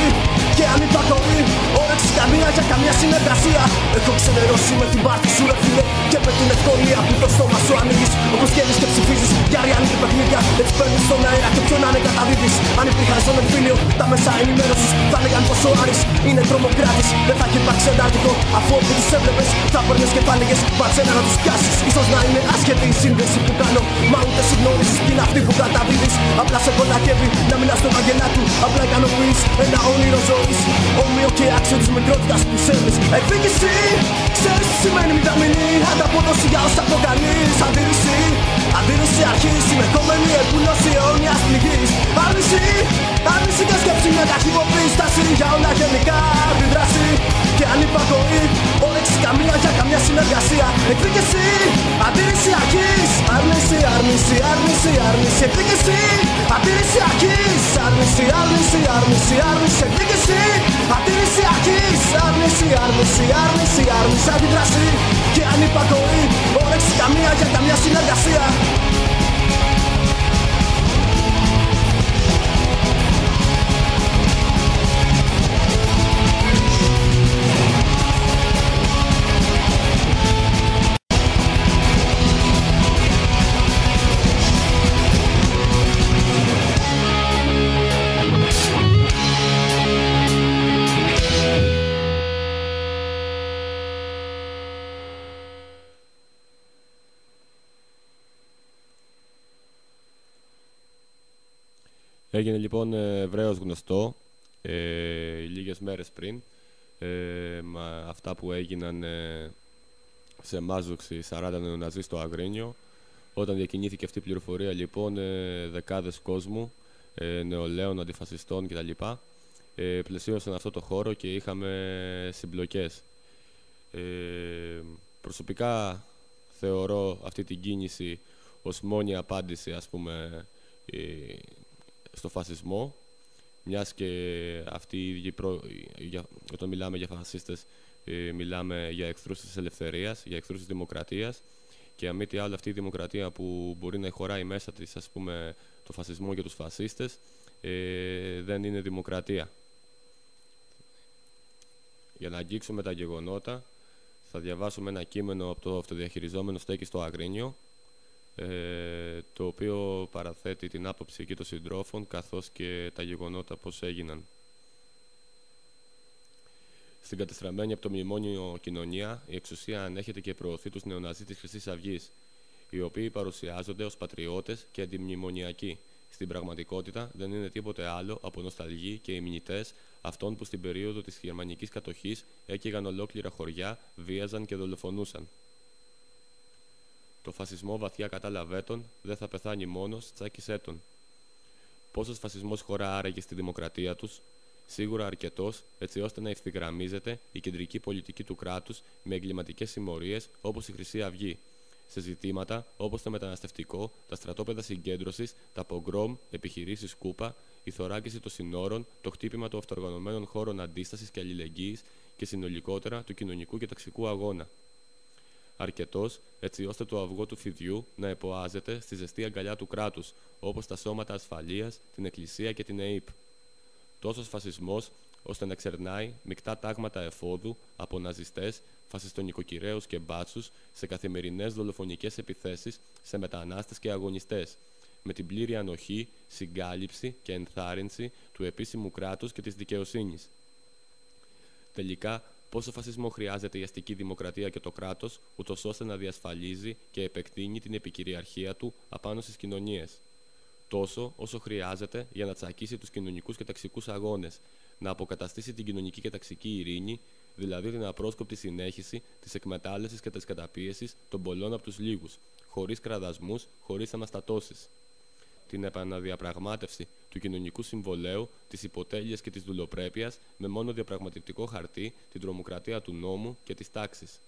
[SPEAKER 4] Και ανυπακοή, όρεξη καμία για καμία συνεργασία. Έχω ξενερώσει με την πάρτι σου ρε φίλε. Και με την ευκολία που το στόμα σου ανοίγεις. Όπως βγαίνεις και ψηφίζεις για reality παιχνίδια. Έτσι παίρνεις στον αέρα και ποιον να είναι καταδίδεις. Αν υπήρχαν στον εμφύλιο τα μέσα ενημέρωσης, θα λέγαν πως ο Άρης είναι τρομοκράτης. Δεν θα έχει υπάρξει εντάρτικο αφού όπου τους έβλεπες θα παίρνες και θα έλεγες μπατσένα να τους πιάσεις. Ίσως να είναι άσχετη η σύνδεση που κάνω. Μα ούτε συγνώριζεις ποιοι είναι αυτοί που καταδίδεις. Απλά σε κολακεύει να μιλάς στο βαγγελά του. Απλά ικανοποιείς ένα όνειρο ζωής. Όμοιο και άξιο της μικρότητας που σέβεις. Εκδίκηση, ξέρεις τι σημαίνει μηδαμινή. Ανταπόδοση για όσα προκαλείς. Αντίρρηση, αντίρρηση αρχής. Συνεχόμενη επούλωση αιώνιας πληγής. Άρνηση, άρνηση και σκέψη μια καχυμοπή. Στάση για όλα γενικά αντίδραση. Και ανυπακοή, όρεξη καμία για καμιά συνεργασία. Εκδίκηση, αντίρρηση αρχής. Άρνηση, άρνηση, άρνηση, άρνηση. Εκδίκηση, αντίρρηση αρχής. Άρνηση, άρνηση, άρνηση, άρνηση. Εκδίκηση, αντίρρηση αρχής. Άρνηση, άρνηση, άρνηση, άρνηση. Αντίδραση και ανυπακοή, όρεξη καμία για καμιά συνεργασία.
[SPEAKER 2] Έγινε λοιπόν ευρέως γνωστό λίγες μέρες πριν αυτά που έγιναν σε μάζοξη 40 νεοναζί στο Αγρίνιο. Όταν διακινήθηκε αυτή η πληροφορία λοιπόν δεκάδες κόσμου, νεολαίων, αντιφασιστών κτλ. Πλαισίωσαν αυτό το χώρο και είχαμε συμπλοκές. Προσωπικά θεωρώ αυτή την κίνηση ως μόνη απάντηση, ας πούμε, στο φασισμό, μιας και αυτοί όταν μιλάμε για φασίστες μιλάμε για εχθρούς της ελευθερίας, για εχθρούς της δημοκρατίας, και αν μη τι άλλο αυτή η δημοκρατία που μπορεί να χωράει μέσα της, ας πούμε, το φασισμό και τους φασίστες δεν είναι δημοκρατία. Για να αγγίξουμε τα γεγονότα θα διαβάσουμε ένα κείμενο από το αυτοδιαχειριζόμενο στέκι στο Αγρίνιο, το οποίο παραθέτει την άποψη εκεί των συντρόφων καθώς και τα γεγονότα πώς έγιναν. Στην κατεστραμμένη από το μνημόνιο κοινωνία, η εξουσία ανέχεται και προωθεί τους νεοναζί της Χρυσής Αυγής, οι οποίοι παρουσιάζονται ως πατριώτες και αντιμνημονιακοί. Στην πραγματικότητα δεν είναι τίποτε άλλο από νοσταλγοί και ημνητές αυτών που στην περίοδο της γερμανικής κατοχής έκαιγαν ολόκληρα χωριά, βίαζαν και δολοφονούσαν. Το φασισμό βαθιά κατάλαβε τον, δεν θα πεθάνει μόνος, τσάκισέ τον. Πόσος φασισμός χωρά άραγε στη δημοκρατία τους? Σίγουρα αρκετός, έτσι ώστε να ευθυγραμμίζεται η κεντρική πολιτική του κράτους με εγκληματικές συμμορίες όπως η Χρυσή Αυγή, σε ζητήματα όπως το μεταναστευτικό, τα στρατόπεδα συγκέντρωσης, τα πογκρόμ, επιχειρήσεις κούπα, η θωράκιση των συνόρων, το χτύπημα των αυτοοργανωμένων χώρων αντίστασης και αλληλεγγύης και συνολικότερα του κοινωνικού και ταξικού αγώνα. Αρκετός, έτσι ώστε το αυγό του φιδιού να εποάζεται στη ζεστή αγκαλιά του κράτους, όπως τα σώματα ασφαλείας, την Εκκλησία και την ΕΥΠ. Τόσος φασισμός, ώστε να ξερνάει μεικτά τάγματα εφόδου από ναζιστές, φασιστονικοκυρέους και μπάτσους σε καθημερινές δολοφονικές επιθέσεις σε μετανάστες και αγωνιστές, με την πλήρη ανοχή, συγκάλυψη και ενθάρρυνση του επίσημου κράτους και της δικαιοσύνης. Τελικά, πόσο φασισμό χρειάζεται η αστική δημοκρατία και το κράτος, ούτως ώστε να διασφαλίζει και επεκτείνει την επικυριαρχία του απάνω στις κοινωνίες? Τόσο όσο χρειάζεται για να τσακίσει τους κοινωνικούς και ταξικούς αγώνες, να αποκαταστήσει την κοινωνική και ταξική ειρήνη, δηλαδή την απρόσκοπτη συνέχιση της εκμετάλλευσης και της καταπίεσης των πολλών από τους λίγους, χωρίς κραδασμούς, χωρίς αναστατώσεις. Την επαναδιαπραγμάτευση του κοινωνικού συμβολέου, της υποτέλειας και της δουλοπρέπειας, με μόνο διαπραγματευτικό χαρτί την τρομοκρατία του νόμου και της τάξης.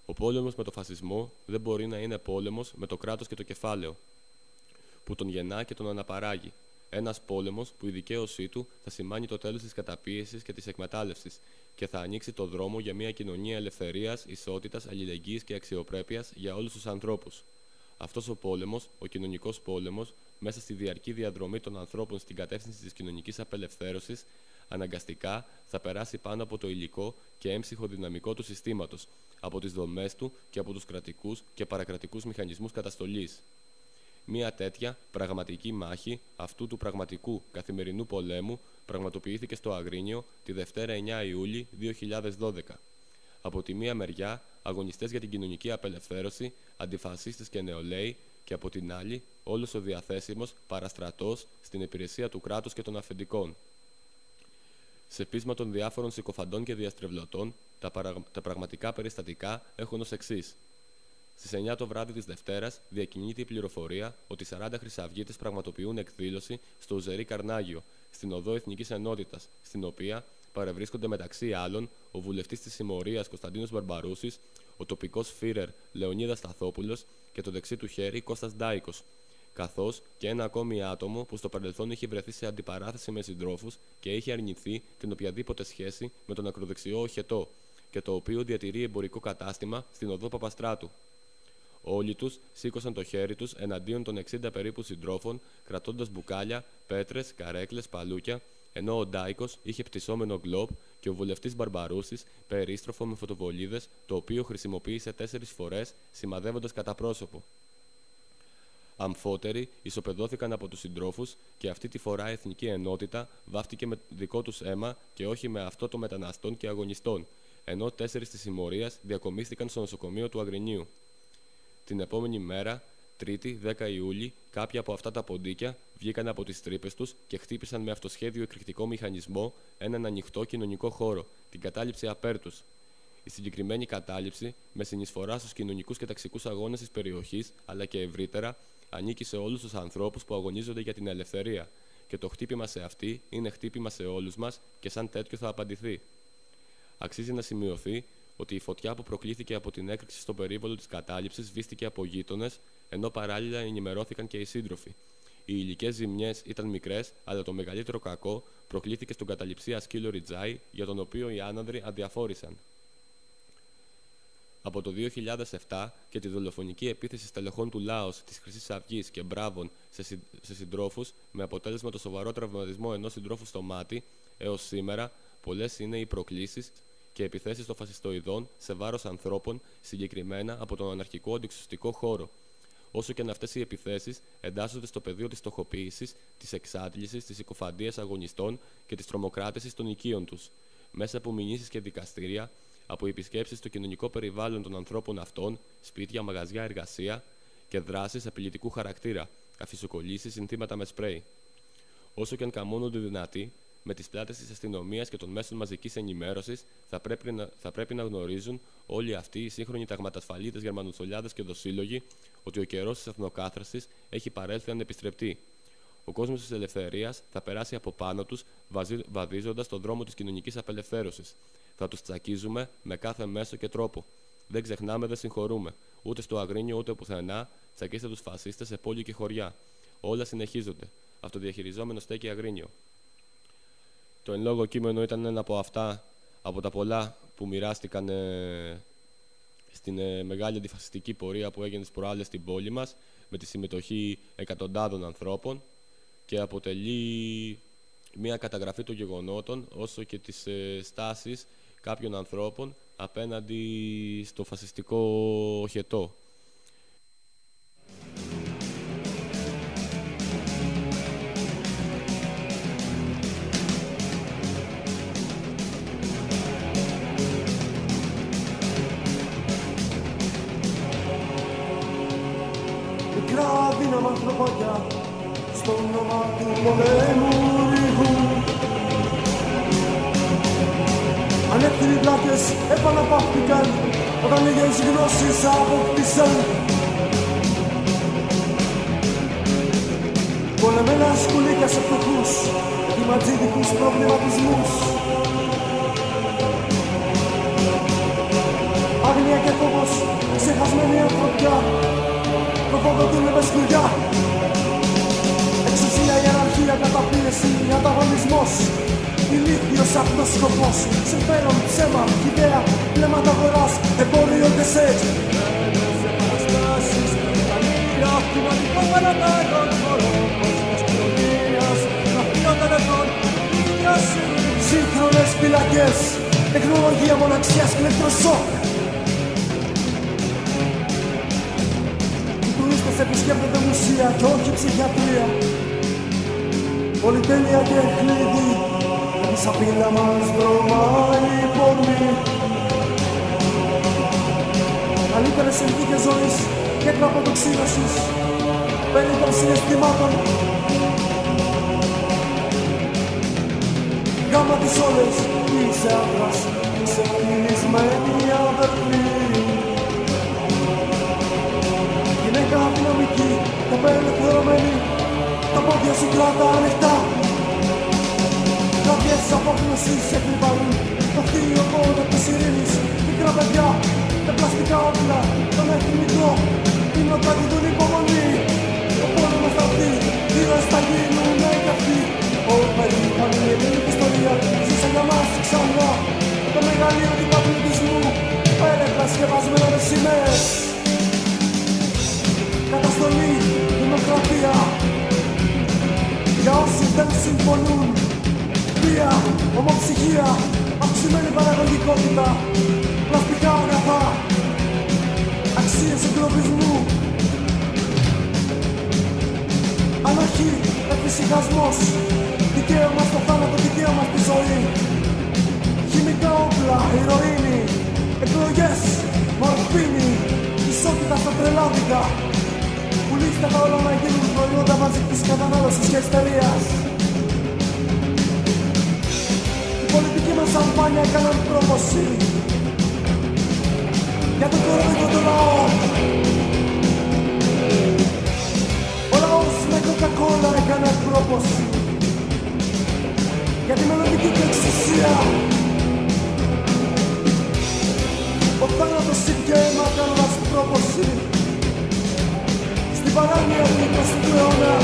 [SPEAKER 2] Ο πόλεμος με το φασισμό δεν μπορεί να είναι πόλεμος με το κράτος και το κεφάλαιο, που τον γεννά και τον αναπαράγει. Ένας πόλεμος που η δικαίωσή του θα σημάνει το τέλος της καταπίεσης και της εκμετάλλευσης και θα ανοίξει το δρόμο για μια κοινωνία ελευθερίας, ισότητας, αλληλεγγύης και αξιοπρέπειας για όλους τους ανθρώπους. Αυτός ο πόλεμος, ο κοινωνικός πόλεμος, μέσα στη διαρκή διαδρομή των ανθρώπων στην κατεύθυνση της κοινωνικής απελευθέρωσης, αναγκαστικά θα περάσει πάνω από το υλικό και έμψυχο δυναμικό του συστήματος, από τις δομές του και από τους κρατικούς και παρακρατικούς μηχανισμούς καταστολής. Μία τέτοια πραγματική μάχη αυτού του πραγματικού καθημερινού πολέμου πραγματοποιήθηκε στο Αγρίνιο τη Δευτέρα 9 Ιούλη 2012. Από τη μία μεριά, αγωνιστές για την κοινωνική απελευθέρωση, αντιφασίστες και νεολαίοι, και από την άλλη, όλος ο διαθέσιμος παραστρατός στην υπηρεσία του κράτους και των αφεντικών. Σε πείσμα των διάφορων συκοφαντών και διαστρεβλωτών, τα πραγματικά περιστατικά έχουν ως εξής. Στις 9 το βράδυ της Δευτέρας διακινείται η πληροφορία ότι 40 χρυσαυγίτες πραγματοποιούν εκδήλωση στο Ουζερί Καρνάγιο, στην Οδό Εθνικής Ενότητας, στην οποία παρευρίσκονται μεταξύ άλλων ο βουλευτής της συμμορίας Κωνσταντίνος Μπαρμπαρούσης, ο τοπικός φύρερ Λεωνίδας Σταθόπουλος και το δεξί του χέρι Κώστας Ντάικος, καθώς και ένα ακόμη άτομο που στο παρελθόν είχε βρεθεί σε αντιπαράθεση με συντρόφους και είχε αρνηθεί την οποιαδήποτε σχέση με τον ακροδεξιό Οχετό και το οποίο διατηρεί εμπορικό κατάστημα στην Οδό Παπαστράτου. Όλοι τους σήκωσαν το χέρι τους εναντίον των 60 περίπου συντρόφων, κρατώντας μπουκάλια, πέτρες, καρέκλες, παλούκια, ενώ ο Ντάικος είχε πτυσσόμενο γκλόπ και ο βουλευτής Μπαρμπαρούσης περίστροφο με φωτοβολίδες, το οποίο χρησιμοποίησε 4 φορές σημαδεύοντας κατά πρόσωπο. Αμφότεροι ισοπεδώθηκαν από τους συντρόφους και αυτή τη φορά η Εθνική Ενότητα βάφτηκε με δικό τους αίμα και όχι με αυτό των μεταναστών και αγωνιστών, ενώ 4 της συμμορίας διακομίστηκαν στο νοσοκομείο του Αγρινίου. Την επόμενη μέρα, Τρίτη, 10 Ιούλη, κάποια από αυτά τα ποντίκια βγήκαν από τις τρύπες τους και χτύπησαν με αυτοσχέδιο εκρηκτικό μηχανισμό έναν ανοιχτό κοινωνικό χώρο, την κατάληψη Απέρτους. Η συγκεκριμένη κατάληψη, με συνεισφορά στους κοινωνικούς και ταξικούς αγώνες της περιοχής, αλλά και ευρύτερα, ανήκει σε όλους τους ανθρώπους που αγωνίζονται για την ελευθερία, και το χτύπημα σε αυτή είναι χτύπημα σε όλους μας και σαν τέτοιο θα απαντηθεί. Αξίζει να σημειωθεί ότι η φωτιά που προκλήθηκε από την έκρηξη στο περίβολο της κατάληψης σβήστηκε από γείτονες, ενώ παράλληλα ενημερώθηκαν και οι σύντροφοι. Οι υλικές ζημιές ήταν μικρές, αλλά το μεγαλύτερο κακό προκλήθηκε στον καταληψία σκύλο Ριτζάη, για τον οποίο οι άνανδροι αδιαφόρησαν. Από το 2007 και τη δολοφονική επίθεση στελεχών του Λάος, της Χρυσής Αυγής και Μπράβων σε συντρόφους, με αποτέλεσμα το σοβαρό τραυματισμό ενός συντρόφου στο μάτι, έως σήμερα πολλές είναι οι προκλήσεις και επιθέσεις των φασιστοειδών σε βάρος ανθρώπων, συγκεκριμένα από τον αναρχικό αντιξουστικό χώρο. όσο και αν αυτές οι επιθέσεις εντάσσονται στο πεδίο της στοχοποίησης, της εξάντλησης, της συκοφαντίας αγωνιστών και της τρομοκράτησης των οικείων τους. Μέσα από μηνύσεις και δικαστήρια, από επισκέψεις στο κοινωνικό περιβάλλον των ανθρώπων αυτών, σπίτια, μαγαζιά, εργασία και δράσεις απειλητικού χαρακτήρα, αφισοκολλήσεις, συνθήματα με σπρέι. Όσο και αν καμώνονται δυνατοί, με τις πλάτες της αστυνομίας και των μέσων μαζικής ενημέρωσης, θα πρέπει να γνωρίζουν όλοι αυτοί οι σύγχρονοι ταγματασφαλίτες, γερμανοτσολιάδες και δοσύλλογοι ότι ο καιρός της εθνοκάθαρσης έχει παρέλθει ανεπιστρεπτή. Ο κόσμος της ελευθερίας θα περάσει από πάνω τους, βαδίζοντας τον δρόμο της κοινωνικής απελευθέρωσης. Θα τους τσακίζουμε με κάθε μέσο και τρόπο. Δεν ξεχνάμε, δεν συγχωρούμε. Ούτε στο Αγρίνιο ούτε πουθενά, τσακίστε τους φασίστες σε πόλη και χωριά. Όλα συνεχίζονται. Αυτοδιαχειριζόμενο στέκει Αγρίνιο. Το εν λόγω κείμενο ήταν ένα από τα πολλά που μοιράστηκαν στην μεγάλη αντιφασιστική πορεία που έγινε τις προάλλες στην πόλη μας, με τη συμμετοχή εκατοντάδων ανθρώπων, και αποτελεί μια καταγραφή των γεγονότων όσο και της στάσης κάποιων ανθρώπων απέναντι στο φασιστικό οχετό.
[SPEAKER 4] Μικρά αδύναμα ανθρωπάκια στο όνομα του πολέμου ρηγούν. Ανεύθυνοι πλάτες επαναπαύτηκαν όταν λίγες γνώσεις αποκτήσαν. Πολεμένα σκουλίκια σε φτωχούς, ετοιματζίδικους προβληματισμούς. Άγνοια και φόβος, ξεχασμένη ανθρωπιά, προφοδοτούν με σκουριά. Εξουσία, ιεραρχία, καταπίεση, ανταγωνισμός. Ηλίθιος αυτός σκοπός. Συμφέρον, ψέμα, ιδέα, πλέματα αγοράς, εμπόριο και σεξ. Μένες επαναστάσεις, μεταλλία, κοινωνικό παραπέρον, χωρόπος, κοινωνίας, γραφείο τελετών, ίδιας. Σύγχρονες φυλακές, τεχνολογία μοναξιάς και ηλεκτροσόκ. Οι τουρίστες επισκέπτονται μουσεία και όχι ψυχιατρία. Πολυτέλεια και κλειδί, η σαπίλα μας δρομάει πορμή. Καλύτερες συνθήκες ζωής και τραποτοξίνωσης, περί των συναισθημάτων. Γάμα τις όλες, είσαι άντρας, είσαι κλεισμένη αδερφή. Γυναίκα δυναμική, κοπέλα ελευθερωμένη, τα πόδια σου κράτα ανοιχτά. Κάποιες απόγνωσης εκλειπαρούν το χτίριο πόδο της ειρήνης. Μικρά παιδιά με πλαστικά όπλα, τον εθνικό είναι όταν διδούν υπομονή. Ο πόλεμος θα έρθει, ήρωες θα γίνουνε κι αυτοί. Ω περήφανη ελληνική ιστορία ζήσε για μας ξανά. Το μεγαλείο του πατριωτισμού πέρευρα σκευασμένα με σημαίες. Καταστολή, δημοκρατία, για όσους δεν συμφωνούν. Βία, ομοψυχία, αυξημένη παραγωγικότητα, πλαστικά αγαθά, αξίες εγκλωβισμού. Ανοχή, εφησυχασμός, δικαίωμα στο θάνατο, δικαίωμα στη ζωή. Χημικά όπλα, ηρωίνη, εκλογές, μορφίνη, ισότητα στα τρελάδικα. Πουλήστε τα όλα να γίνουν προϊόντα μαζικής κατανάλωσης και ιστερίας. Οι πολιτικοί μας σαμπάνια έκαναν πρόποση για τον κοροϊδό το λαό. Ο λαός με κοκακόλα έκανε πρόποση για τη μελλοντική του εξουσία. Ο θάνατος συγκαίμα κάνοντας πρόποση στην παράνοια του 20ου αιώνα.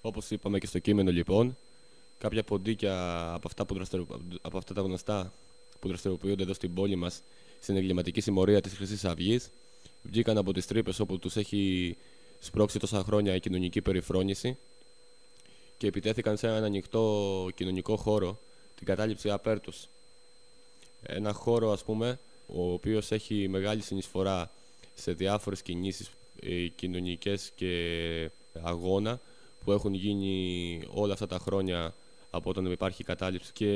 [SPEAKER 2] Όπως είπαμε και στο κείμενο, λοιπόν, κάποια ποντίκια από αυτά τα γνωστά που δραστηριοποιούνται εδώ στην πόλη μας στην εγκληματική συμμορία της Χρυσής Αυγής. Βγήκαν από τις τρύπες όπου τους έχει σπρώξει τόσα χρόνια η κοινωνική περιφρόνηση και επιτέθηκαν σε έναν ανοιχτό κοινωνικό χώρο, την κατάληψη Απέρτους. Ένα χώρο, ας πούμε, ο οποίος έχει μεγάλη συνεισφορά σε διάφορες κινήσεις κοινωνικές και αγώνα που έχουν γίνει όλα αυτά τα χρόνια από όταν υπάρχει κατάληψη, και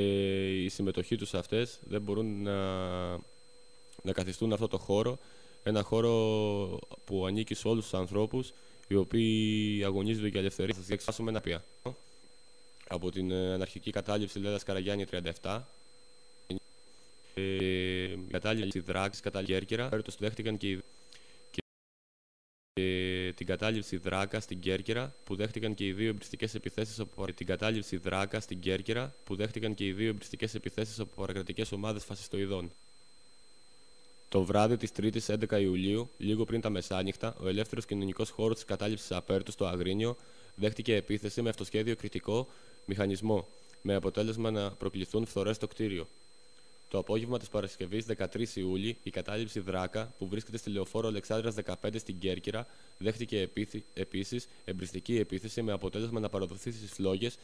[SPEAKER 2] η συμμετοχή τους σε αυτές δεν μπορούν να καθιστούν αυτό το χώρο ένα χώρο που ανήκει σε όλους τους ανθρώπους οι οποίοι αγωνίζονται για ελευθερία. Θα σας διεξάσουμε ένα πια. Από την αναρχική κατάληψη Λέδας Καραγιάννη 37, η κατάληψη Δράκης κατά Κέρκυρα, το δέχτηκαν και την κατάληψη Δράκα στην Κέρκυρα, που δέχτηκαν και οι δύο εμπριστικές επιθέσεις από την κατάληψη Δράκα στην Κέρκυρα, που δέχτηκαν και οι δύο εμπριστικές επιθέσεις από παρακρατικές ομάδες φασιστοειδών. Το βράδυ της 3ης 11 Ιουλίου, λίγο πριν τα μεσάνυχτα, ο ελεύθερος κοινωνικός χώρος της κατάληψης Απέρτου στο Αγρίνιο δέχτηκε επίθεση με αυτοσχέδιο κριτικό μηχανισμό, με αποτέλεσμα να προκληθούν φθορές στο κτίριο. Το απόγευμα της Παρασκευής 13 Ιούλη, η κατάληψη Δράκα, που βρίσκεται στη λεωφόρο Αλεξάνδρας 15 στην Κέρκυρα, δέχτηκε επίσης εμπριστική επίθεση με αποτέλεσμα να παραδοθεί στις φλόγες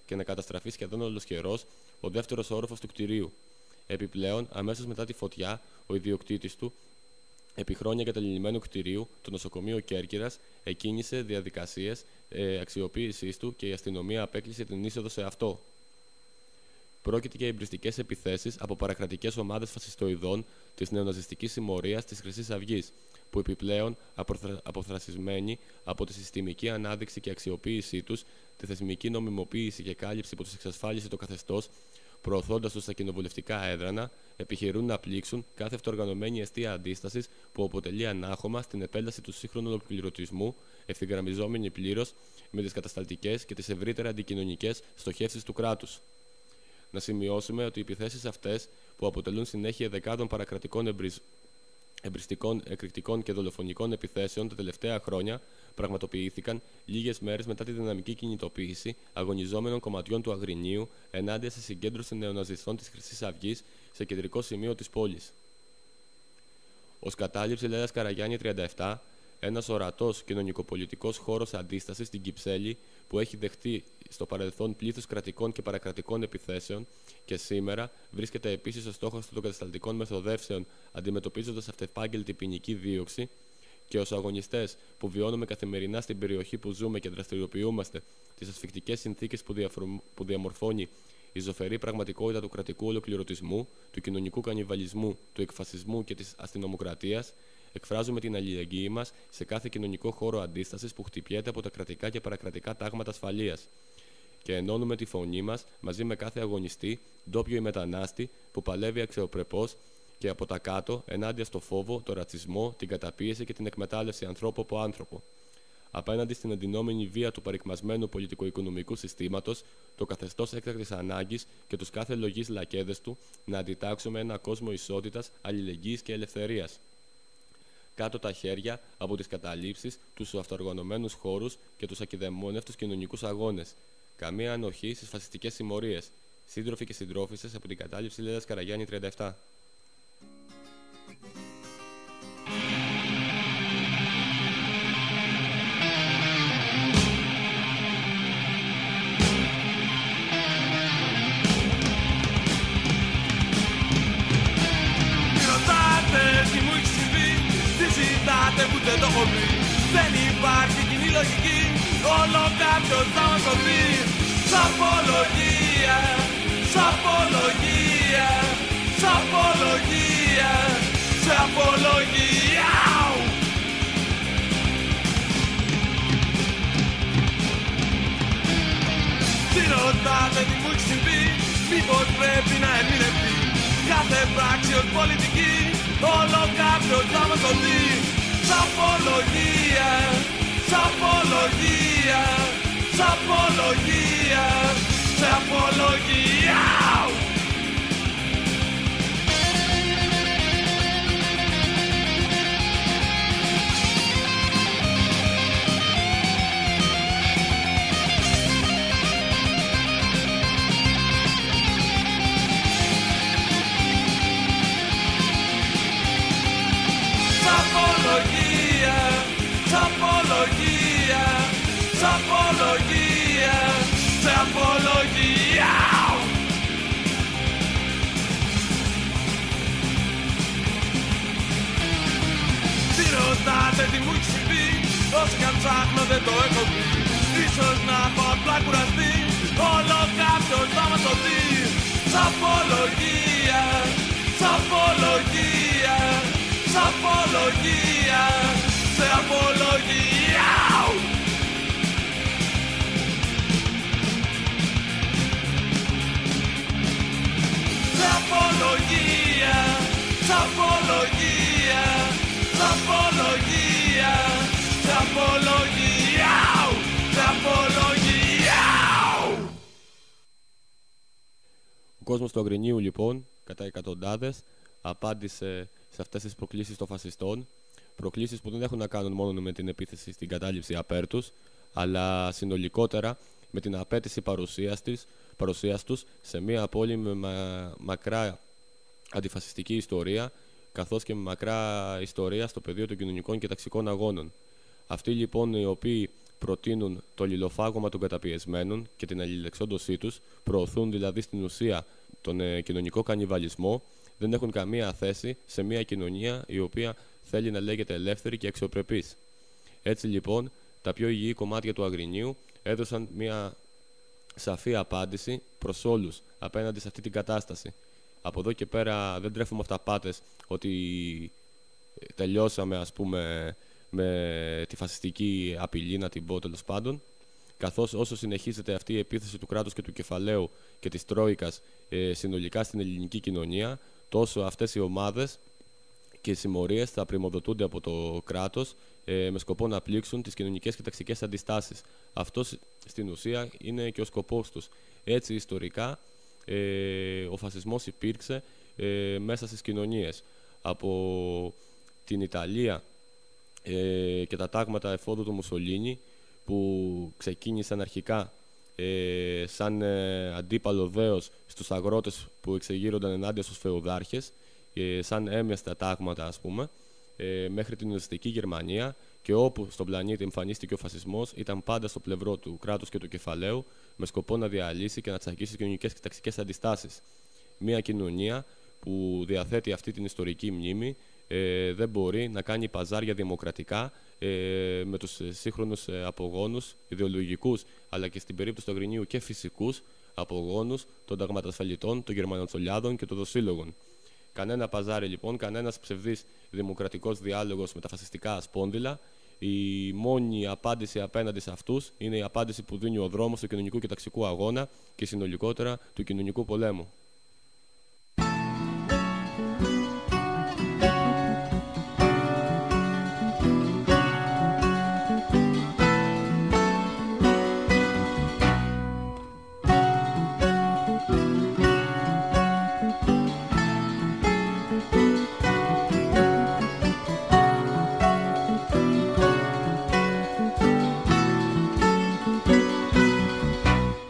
[SPEAKER 2] και να καταστραφεί σχεδόν ολοσχερός ο δεύτερος όροφος του κτηρίου. Επιπλέον, αμέσως μετά τη φωτιά, ο ιδιοκτήτης του, επί χρόνια εγκαταλειμμένου κτηρίου, το νοσοκομείο Κέρκυρας, εκκίνησε διαδικασίες αξιοποίησής του και η αστυνομία απέκλεισε την είσοδο σε αυτό. Πρόκειται για εμπριστικές επιθέσεις από παρακρατικές ομάδες φασιστοειδών της νεοναζιστικής συμμορίας της Χρυσής Αυγής, που επιπλέον, αποθρασισμένοι από τη συστημική ανάδειξη και αξιοποίησή τους, τη θεσμική νομιμοποίηση και κάλυψη που τους εξασφάλισε το καθεστώς, προωθώντας τους στα κοινοβουλευτικά έδρανα, επιχειρούν να πλήξουν κάθε αυτοοργανωμένη αιστεία αντίστασης που αποτελεί ανάχωμα στην επέλαση του σύγχρονου ολοκληρωτισμού, ευθυγραμμιζόμενη πλήρως με τις κατασταλτικές και τις ευρύτερα αντικοινωνικές στοχεύσεις του κράτους. Να σημειώσουμε ότι οι επιθέσεις αυτές, που αποτελούν συνέχεια δεκάδων παρακρατικών εμπριστικών, εκρηκτικών και δολοφονικών επιθέσεων τα τελευταία χρόνια, πραγματοποιήθηκαν λίγες μέρες μετά τη δυναμική κινητοποίηση αγωνιζόμενων κομματιών του Αγρινίου ενάντια στη συγκέντρωση νεοναζιστών της Χρυσής Αυγής σε κεντρικό σημείο της πόλης. Ως κατάληψη Λέδας Καραγιάννη 37, ένας ορατός κοινωνικοπολιτικός χώρος αντίστασης στην Κυψέλη, που έχει δεχτεί στο παρελθόν πλήθος κρατικών και παρακρατικών επιθέσεων και σήμερα βρίσκεται επίσης ο στόχος των κατασταλτικών μεθοδεύσεων, αντιμετωπίζοντας αυτεπάγγελτη ποινική δίωξη, και ως αγωνιστές που βιώνουμε καθημερινά στην περιοχή που ζούμε και δραστηριοποιούμαστε τις ασφικτικές συνθήκες που διαμορφώνει η ζωφερή πραγματικότητα του κρατικού ολοκληρωτισμού, του κοινωνικού κανιβαλισμού, του εκφασισμού και της αστυνομοκρατίας, εκφράζουμε την αλληλεγγύη μας σε κάθε κοινωνικό χώρο αντίστασης που χτυπιέται από τα κρατικά και παρακρατικά τάγματα ασφαλείας. Και ενώνουμε τη φωνή μας μαζί με κάθε αγωνιστή, ντόπιο ή μετανάστη, που παλεύει αξιοπρεπώς και από τα κάτω ενάντια στο φόβο, το ρατσισμό, την καταπίεση και την εκμετάλλευση ανθρώπου από άνθρωπο. Απέναντι στην εντυνόμενη βία του παρικμασμένου πολιτικο-οικονομικού συστήματος, το καθεστώς έκτακτης ανάγκης και τους κάθε λογής λακέδες του, να αντιτάξουμε ένα κόσμο ισότητας, αλληλεγγύης και ελευθερίας. Κάτω τα χέρια από τις καταλήψεις, τους αυτοοργανωμένους χώρους και τους ακιδαιμόνευτους κοινωνικούς αγώνες. Καμία ανοχή στις φασιστικές συμμορίες. Σύντροφοι και συντρόφισσες από την κατάληψη Λέδας Καραγιάννη 37.
[SPEAKER 1] Που δεν το έχω βρει. Δεν υπάρχει κοινή λογική. Όλο κάποιος θα μας το δει. Σαπολογία, σαπολογία, σαπολογία, σαπολογία. Τι ρωτάτε τι μου έχει συμβεί? Μήπως πρέπει να ερμηνευτεί κάθε πράξη ως πολιτική? Όλο κάποιος θα μας το δει. Σαπολογία, σαπολογία, σαπολογία, σαπολογία. όσο κι αν ψάχνω δεν το έχω βρει. Ίσως να έχω απλά κουραστεί, όλο κάποιος θα μας το δει. Σ' απολογία, σ' απολογία, σ' απολογία, σε απολογία. Σε απολογία, σε απολογία, σε απολογία, σε απολογία, σε απολογία.
[SPEAKER 2] Ο κόσμος του Αγρινίου, λοιπόν, κατά εκατοντάδες, απάντησε σε αυτές τις προκλήσεις των φασιστών. Προκλήσεις που δεν έχουν να κάνουν μόνο με την επίθεση στην κατάληψη απέρτους, αλλά συνολικότερα με την απέτηση παρουσίας τους σε μια πόλη με μακρά αντιφασιστική ιστορία, καθώς και με μακρά ιστορία στο πεδίο των κοινωνικών και ταξικών αγώνων. Αυτοί λοιπόν οι οποίοι προτείνουν το λιλοφάγωμα των καταπιεσμένων και την αλληλεξόντωσή τους, προωθούν δηλαδή στην ουσία τον κοινωνικό κανιβαλισμό, δεν έχουν καμία θέση σε μια κοινωνία η οποία θέλει να λέγεται ελεύθερη και αξιοπρεπής. Έτσι λοιπόν, τα πιο υγιή κομμάτια του Αγρινίου έδωσαν μια σαφή απάντηση προς όλους απέναντι σε αυτή την κατάσταση. Από εδώ και πέρα δεν τρέφουμε αυταπάτες ότι τελειώσαμε, ας πούμε, με τη φασιστική απειλή, να την πω τέλος πάντων, καθώς όσο συνεχίζεται αυτή η επίθεση του κράτους και του κεφαλαίου και της Τρόικας συνολικά στην ελληνική κοινωνία, τόσο αυτές οι ομάδες και οι συμμορίες θα πρημοδοτούνται από το κράτος με σκοπό να πλήξουν τις κοινωνικές και ταξικές αντιστάσεις. Αυτός στην ουσία είναι και ο σκοπός τους. Έτσι ιστορικά ο φασισμός υπήρξε μέσα στις κοινωνίες. Από την Ιταλία και τα τάγματα εφόδου του Μουσολίνι, που ξεκίνησαν αρχικά σαν αντίπαλο δέος στους αγρότες που εξεγείρονταν ενάντια στους φεουδάρχες, σαν έμεστα τάγματα, ας πούμε, μέχρι την ναζιστική Γερμανία, και όπου στον πλανήτη εμφανίστηκε ο φασισμός, ήταν πάντα στο πλευρό του κράτους και του κεφαλαίου, με σκοπό να διαλύσει και να τσακίσει τις κοινωνικές και ταξικές αντιστάσεις. Μια κοινωνία που διαθέτει αυτή την ιστορική μνήμη δεν μπορεί να κάνει παζάρια δημοκρατικά με τους σύγχρονους απογόνους ιδεολογικούς, αλλά και στην περίπτωση του Αγρινίου και φυσικούς απογόνους των ταγματασφαλιτών, των Γερμανοτσολιάδων και των δοσύλλογων. Κανένα παζάρι λοιπόν, κανένας ψευδής δημοκρατικός διάλογος με τα φασιστικά σπόνδυλα. Η μόνη απάντηση απέναντι σε αυτούς είναι η απάντηση που δίνει ο δρόμος του κοινωνικού και ταξικού αγώνα και συνολικότερα του κοινωνικού πολέμου.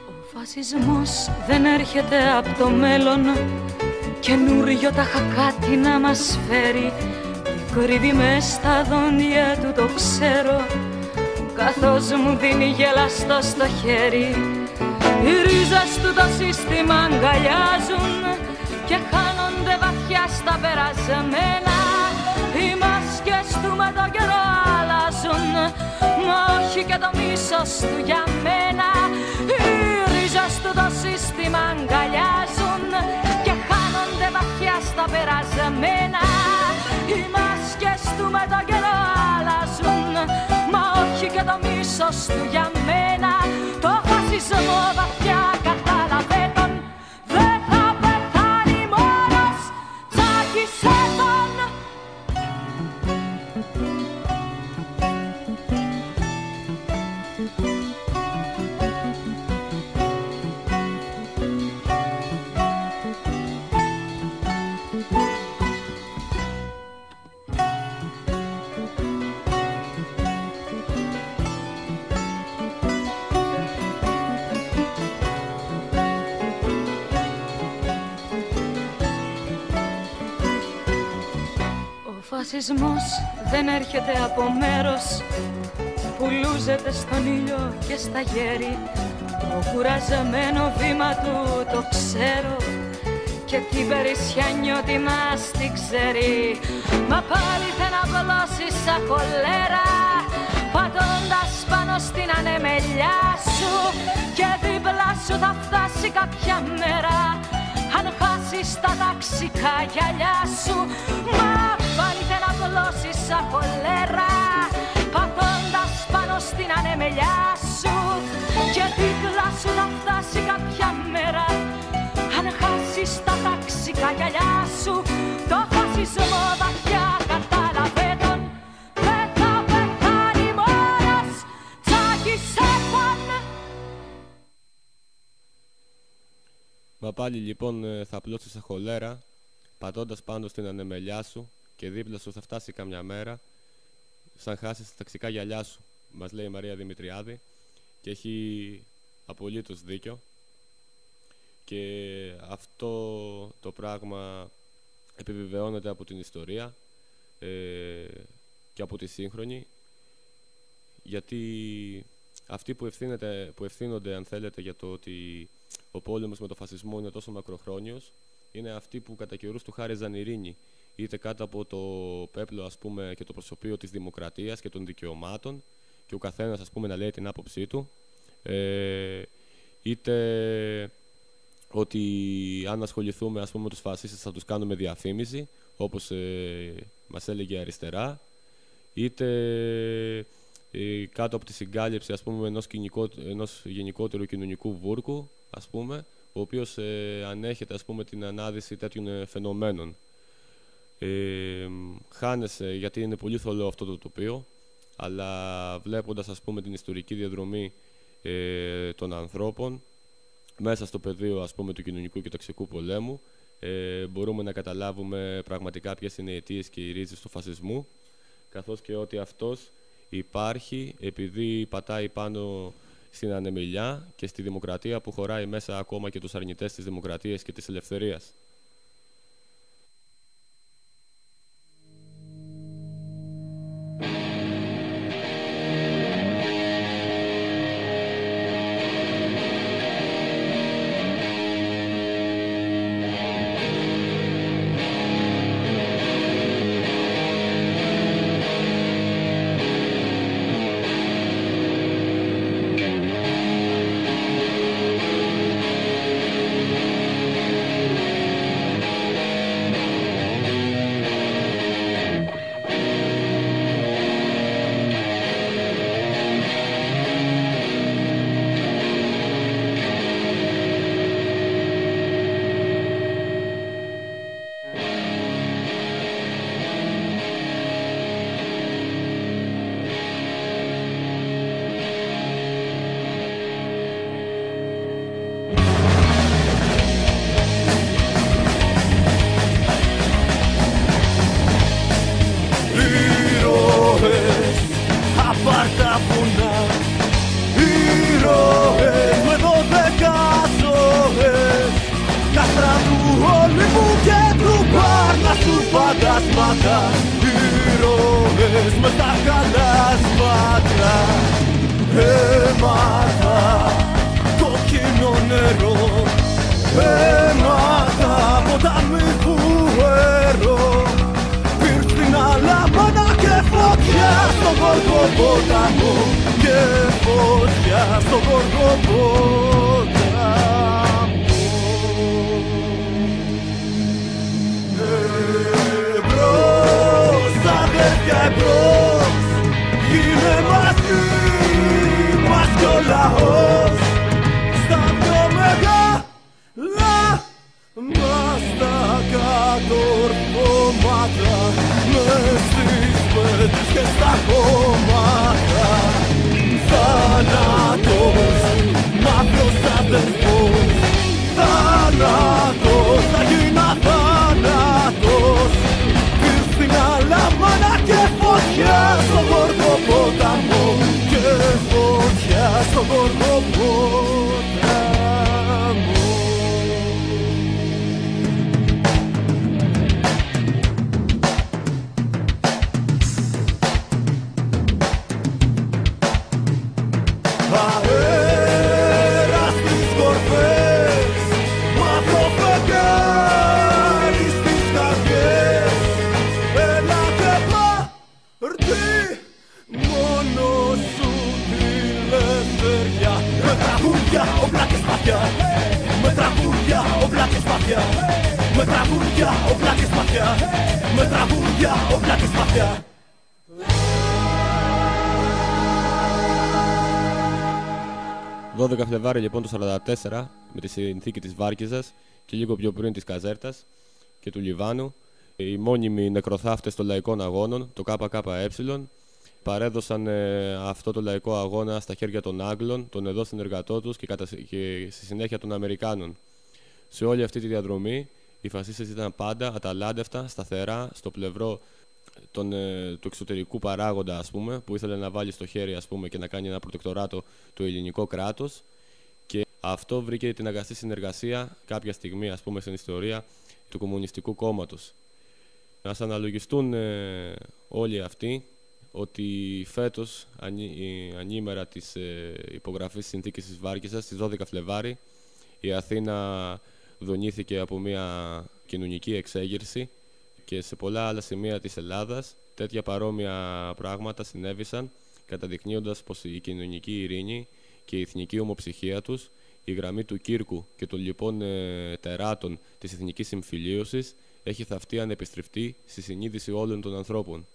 [SPEAKER 5] Ο φασισμός δεν έρχεται από το μέλλον, καινούριο τάχα κάτι να μας φέρει. Τι κρύβει μες στα δόντια του το ξέρω, καθώς μου δίνει γελαστό στο χέρι. Οι ρίζες του το σύστημα αγκαλιάζουν και χάνονται βαθιά στα περασμένα. Οι μάσκες του με τον καιρό αλλάζουν, μα όχι και το μίσος του για μένα. Στο το σύστημα αγκαλιάζουν και χάνονται βαθιά στα περασμένα. Οι μάσκες του με τον καιρό αλλάζουν, μα όχι και το μίσος του για μένα. Το φασισμό βαθιά κατάλαβε τον, δεν θα πεθάνει μόνος, τσάκισε τον. Ο φασισμός δεν έρχεται από μέρος που λούζεται στον ήλιο και στα γέρη. Το κουραζεμένο βήμα του το ξέρω και την περισσιά νιώτη μας την ξέρει. Μα πάλι δεν απλώσει σαν χολέρα, πατώντας πάνω στην ανεμελιά σου, και δίπλα σου θα φτάσει κάποια μέρα, αν χάσεις τα ταξικά γυαλιά σου. Μα βάλτε να πλώσεις σαν χολέρα, πατώντας πάνω στην ανεμελιά σου, και δίπλα σου θα φτάσει κάποια μέρα, αν χάσεις τα ταξικά γυαλιά σου. Το φασισμό βαθιά κατάλαβε τον, δεν θα πεθάνει μόνος, τσάκισε τον.
[SPEAKER 2] Μα πάλι λοιπόν θα πλώσεις σε χολέρα, πατώντας πάνω στην ανεμελιά σου, και δίπλα σου θα φτάσει καμιά μέρα, σαν χάσεις τα ταξικά γυαλιά σου, μας λέει η Μαρία Δημητριάδη, και έχει απολύτως δίκιο. Και αυτό το πράγμα επιβεβαιώνεται από την ιστορία και από τη σύγχρονη, γιατί αυτοί που ευθύνονται, αν θέλετε, για το ότι ο πόλεμος με το φασισμό είναι τόσο μακροχρόνιος, είναι αυτοί που κατά καιρούς του χάριζαν ειρήνη, είτε κάτω από το πέπλο, ας πούμε, και το προσωπείο της δημοκρατίας και των δικαιωμάτων, και ο καθένας, ας πούμε, να λέει την άποψή του, είτε ότι αν ασχοληθούμε, ας πούμε, με τους φασίστες θα τους κάνουμε διαφήμιση, όπως μας έλεγε η αριστερά, είτε κάτω από τη συγκάλυψη, ας πούμε, ενός γενικότερου κοινωνικού βούρκου, ας πούμε, ο οποίος ανέχεται, ας πούμε, την ανάδυση τέτοιων φαινομένων. Χάνεσαι, γιατί είναι πολύ θολό αυτό το τοπίο, αλλά βλέποντας, ας πούμε, την ιστορική διαδρομή των ανθρώπων μέσα στο πεδίο, ας πούμε, του κοινωνικού και ταξικού πολέμου, μπορούμε να καταλάβουμε πραγματικά ποιες είναι οι αιτίες και οι ρίζες του φασισμού, καθώς και ότι αυτός υπάρχει επειδή πατάει πάνω στην ανεμιλιά και στη δημοκρατία που χωράει μέσα ακόμα και τους αρνητές της δημοκρατίας και της ελευθερίας.
[SPEAKER 4] Μόνος
[SPEAKER 6] τραγούδια ο Βλάκης Μαφιά. Με τραγούδια ο Βλάκης Μαφιά. Με τραγούδια ο Βλάκης Μαφιά. Με τραγούδια ο Βλάκης Μαφιά.
[SPEAKER 2] 12 Φλεβάρι λοιπόν το 1944, με τη συνθήκη της Βάρκηζας και λίγο πιο πριν της Καζέρτας και του Λιβάνου, οι μόνιμοι νεκροθάφτες των λαϊκών αγώνων, το ΚΚΕ, παρέδωσαν αυτό το λαϊκό αγώνα στα χέρια των Άγγλων, των εδώ συνεργατών τους και στη συνέχεια των Αμερικάνων. Σε όλη αυτή τη διαδρομή, οι φασίστες ήταν πάντα αταλάντευτα, σταθερά, στο πλευρό του εξωτερικού παράγοντα, ας πούμε, που ήθελε να βάλει στο χέρι, ας πούμε, και να κάνει ένα προτεκτοράτο το ελληνικό κράτος. Και αυτό βρήκε την αγαστή συνεργασία κάποια στιγμή, ας πούμε, στην ιστορία του Κομμουνιστικού Κόμματος. Ας αναλογιστούν όλοι αυτοί ότι φέτος, ανήμερα της υπογραφής της συνθήκης της Βάρκηζας, στις 12 Φλεβάρι, η Αθήνα δονήθηκε από μια κοινωνική εξέγερση και σε πολλά άλλα σημεία της Ελλάδας τέτοια παρόμοια πράγματα συνέβησαν, καταδεικνύοντας πως η κοινωνική ειρήνη και η εθνική ομοψυχία τους, η γραμμή του Κύρκου και των λοιπών τεράτων της εθνικής συμφιλίωσης έχει θαυτεί ανεπιστρεφτεί στη συνείδηση όλων των ανθρώπων.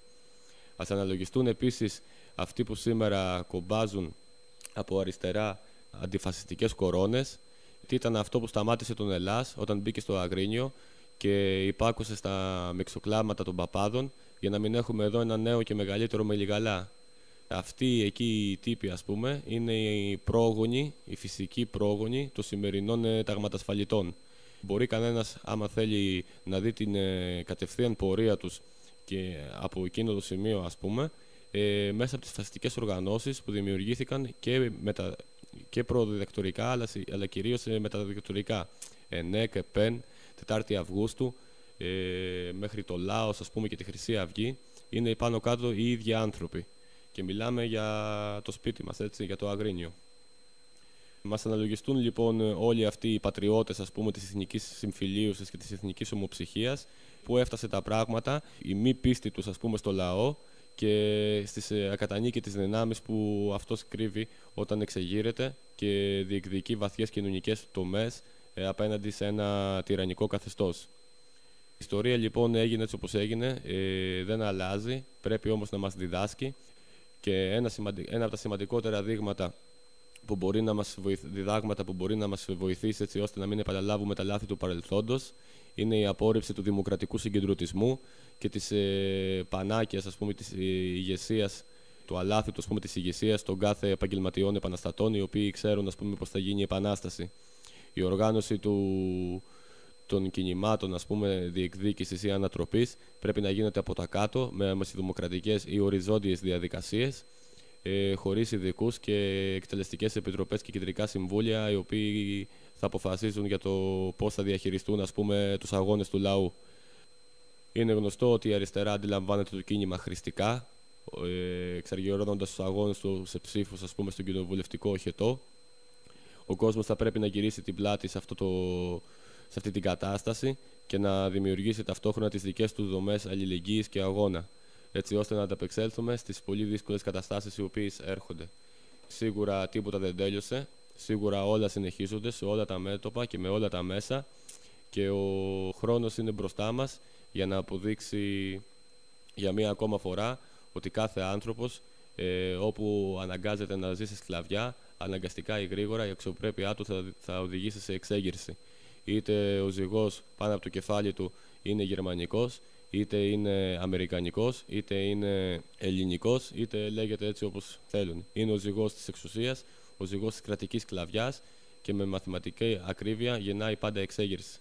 [SPEAKER 2] Ας αναλογιστούν επίσης αυτοί που σήμερα κομπάζουν από αριστερά αντιφασιστικές κορώνες, τι ήταν αυτό που σταμάτησε τον Ελλάς όταν μπήκε στο Αγρίνιο και υπάκουσε στα μεξοκλάματα των παπάδων για να μην έχουμε εδώ ένα νέο και μεγαλύτερο Μελιγαλά. Αυτοί εκεί οι τύποι, ας πούμε, είναι οι πρόγονοι, οι φυσικοί πρόγονοι των σημερινών ταγματασφαλιτών. Μπορεί κανένας, άμα θέλει να δει την κατευθείαν πορεία τους και από εκείνο το σημείο, ας πούμε, μέσα από τις φασιστικές οργανώσεις που δημιουργήθηκαν και προδιδακτορικά αλλά κυρίως μεταδιδακτορικά. ΕΝΕΚ, ΕΠΕΝ, 4η Αυγούστου, μέχρι το Λάος, ας πούμε, και τη Χρυσή Αυγή, είναι πάνω κάτω οι ίδιοι άνθρωποι. Και μιλάμε για το σπίτι μας, έτσι, για το Αγρίνιο. Μας αναλογιστούν λοιπόν όλοι αυτοί οι πατριώτες, ας πούμε, της εθνικής συμφιλίωσης και της εθνικής ομοψυχίας, που έφτασε τα πράγματα, η μη πίστη τους, ας πούμε, στο λαό και στις ακατανίκητες δυνάμεις που αυτός κρύβει όταν εξεγείρεται και διεκδικεί βαθιές κοινωνικές τομές απέναντι σε ένα τυραννικό καθεστώς. Η ιστορία λοιπόν έγινε έτσι όπως έγινε, δεν αλλάζει, πρέπει όμως να μας διδάσκει και ένα από τα σημαντικότερα διδάγματα που μπορεί να μας βοηθήσει έτσι ώστε να μην επαναλάβουμε τα λάθη του παρελθόντος είναι η απόρριψη του δημοκρατικού συγκεντρωτισμού και της πανάκιας, ας πούμε, της ηγεσίας, του αλάθητου, ας πούμε, της ηγεσίας των κάθε επαγγελματιών επαναστατών, οι οποίοι ξέρουν, ας πούμε, πώς θα γίνει η επανάσταση. Η οργάνωση των κινημάτων, ας πούμε, διεκδίκησης ή ανατροπής πρέπει να γίνεται από τα κάτω με αμεσιδημοκρατικές ή οριζόντιες διαδικασίες, χωρίς ειδικούς και εκτελεστικές επιτροπές και κεντρικά συμβούλια, οι οποίοι θα αποφασίζουν για το πώς θα διαχειριστούν, ας πούμε, τους αγώνες του λαού. Είναι γνωστό ότι η αριστερά αντιλαμβάνεται το κίνημα χρηστικά, εξαργυρώνοντας τους αγώνες του σε ψήφους, ας πούμε, στον κοινοβουλευτικό οχετό. Ο κόσμος θα πρέπει να γυρίσει την πλάτη σε αυτή την κατάσταση και να δημιουργήσει ταυτόχρονα τις δικές του δομές αλληλεγγύης και αγώνα, έτσι ώστε να ανταπεξέλθουμε στις πολύ δύσκολες καταστάσεις οι οποίες έρχονται. Σίγουρα τίποτα δεν τέλειωσε, σίγουρα όλα συνεχίζονται σε όλα τα μέτωπα και με όλα τα μέσα και ο χρόνος είναι μπροστά μας για να αποδείξει για μία ακόμα φορά ότι κάθε άνθρωπος όπου αναγκάζεται να ζει σε σκλαβιά, αναγκαστικά ή γρήγορα η αξιοπρέπειά του θα οδηγήσει σε εξέγερση. Είτε ο ζυγός πάνω από το κεφάλι του είναι γερμανικός, είτε είναι αμερικανικός, είτε είναι ελληνικός, είτε λέγεται έτσι όπως θέλουν. Είναι ο ζυγός της εξουσίας, ο ζυγός της κρατικής σκλαβιάς και με μαθηματική ακρίβεια γεννάει πάντα εξέγερση.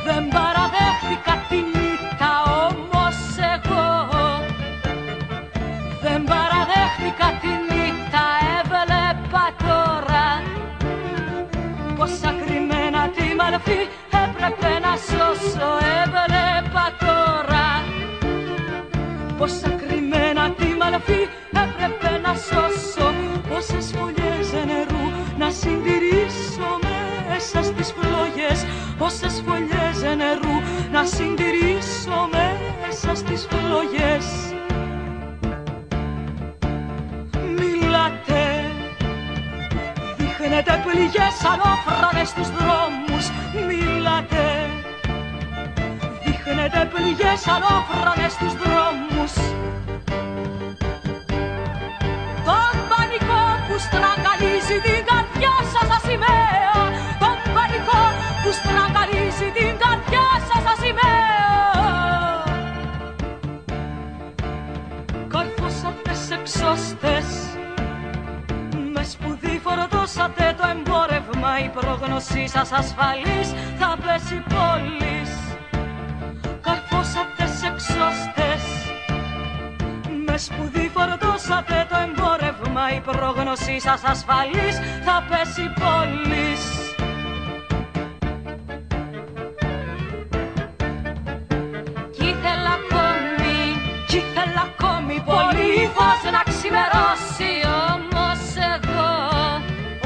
[SPEAKER 5] δεν παραδέχτηκα την ήττα, όμως εγώ δεν παραδέχτηκα την ήττα. Έβλεπα τώρα πόσα κρυμμένα τη μαλφή έπρεπε να σώσω. Έβλεπα τώρα πόσα κρυμμένα τη μαλφή έπρεπε να σώσω. Πόσες φωλιές νερού να συντηρήσω μέσα στις φλόγες. Πόσες φωλιές νερού να συντηρήσω μέσα στις φλόγες. Μιλάτε, δείχνετε πληγές ανώφρονες στους δρόμους. Μιλάτε, δείχνετε πληγές ανώφρονες στους δρόμους. Τον πανικό που στραγγαλίζει την καρδιά σας σαν σημαία. Τον πανικό που στραγγαλίζει την καρδιά σας σαν σημαία. Καρφώσατε σε εξώστες, με σπουδή φορτώσατε το εμπόρευμα. Η πρόγνωσή σας ασφαλής θα πέσει πόλης. Καρφώσατε σε εξώστες, με σπουδή φορτώσατε το εμπόρευμα. Η πρόγνωσή σας ασφαλής θα πέσει πόλης. Κι ήθελα ακόμη πολύ φως να ξημερώσει.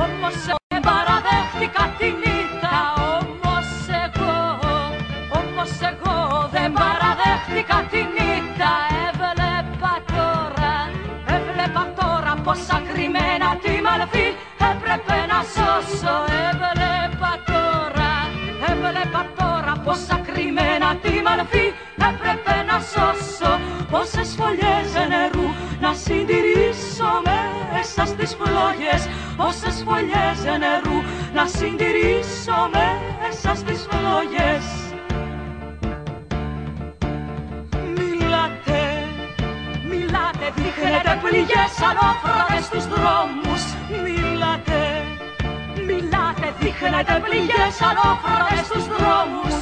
[SPEAKER 5] Όμως εγώ δεν παραδέχτηκα την ήττα. Όμως εγώ δεν παραδέχτηκα την ήττα. Έβλεπα τώρα πόσα κρυμμένα τη μαλφή έπρεπε να σώσω. Έβλεπα τώρα πόσα κρυμμένα τη μαλφή έπρεπε να σώσω. Πόσες φωλιές νερού να συντηρήσω μέσα στις φλόγες. Πόσες φωλιές νερού να συντηρήσω μέσα στις φλόγες. Μιλάτε, δείχνετε πληγές ανώφρονες στους δρόμους. Μιλάτε, δείχνετε πληγές ανώφρονες στους δρόμους.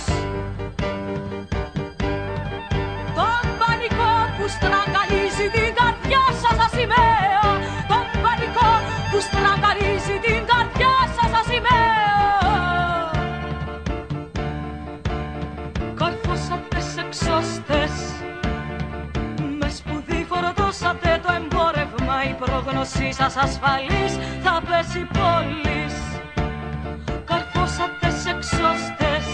[SPEAKER 5] Τον πανικό που στραγγαλίζει την καρδιά σας σαν σημαία. Τον πανικό που στραγγαλίζει την καρδιά σας σαν σημαία. Καρφώσατε σε εξώστες, με σπουδή φορτώσατε το εμπόρευμα. Η πρόγνωσή σας ασφαλής θα πέσει πόλης. Καρφώσατε σε εξώστες,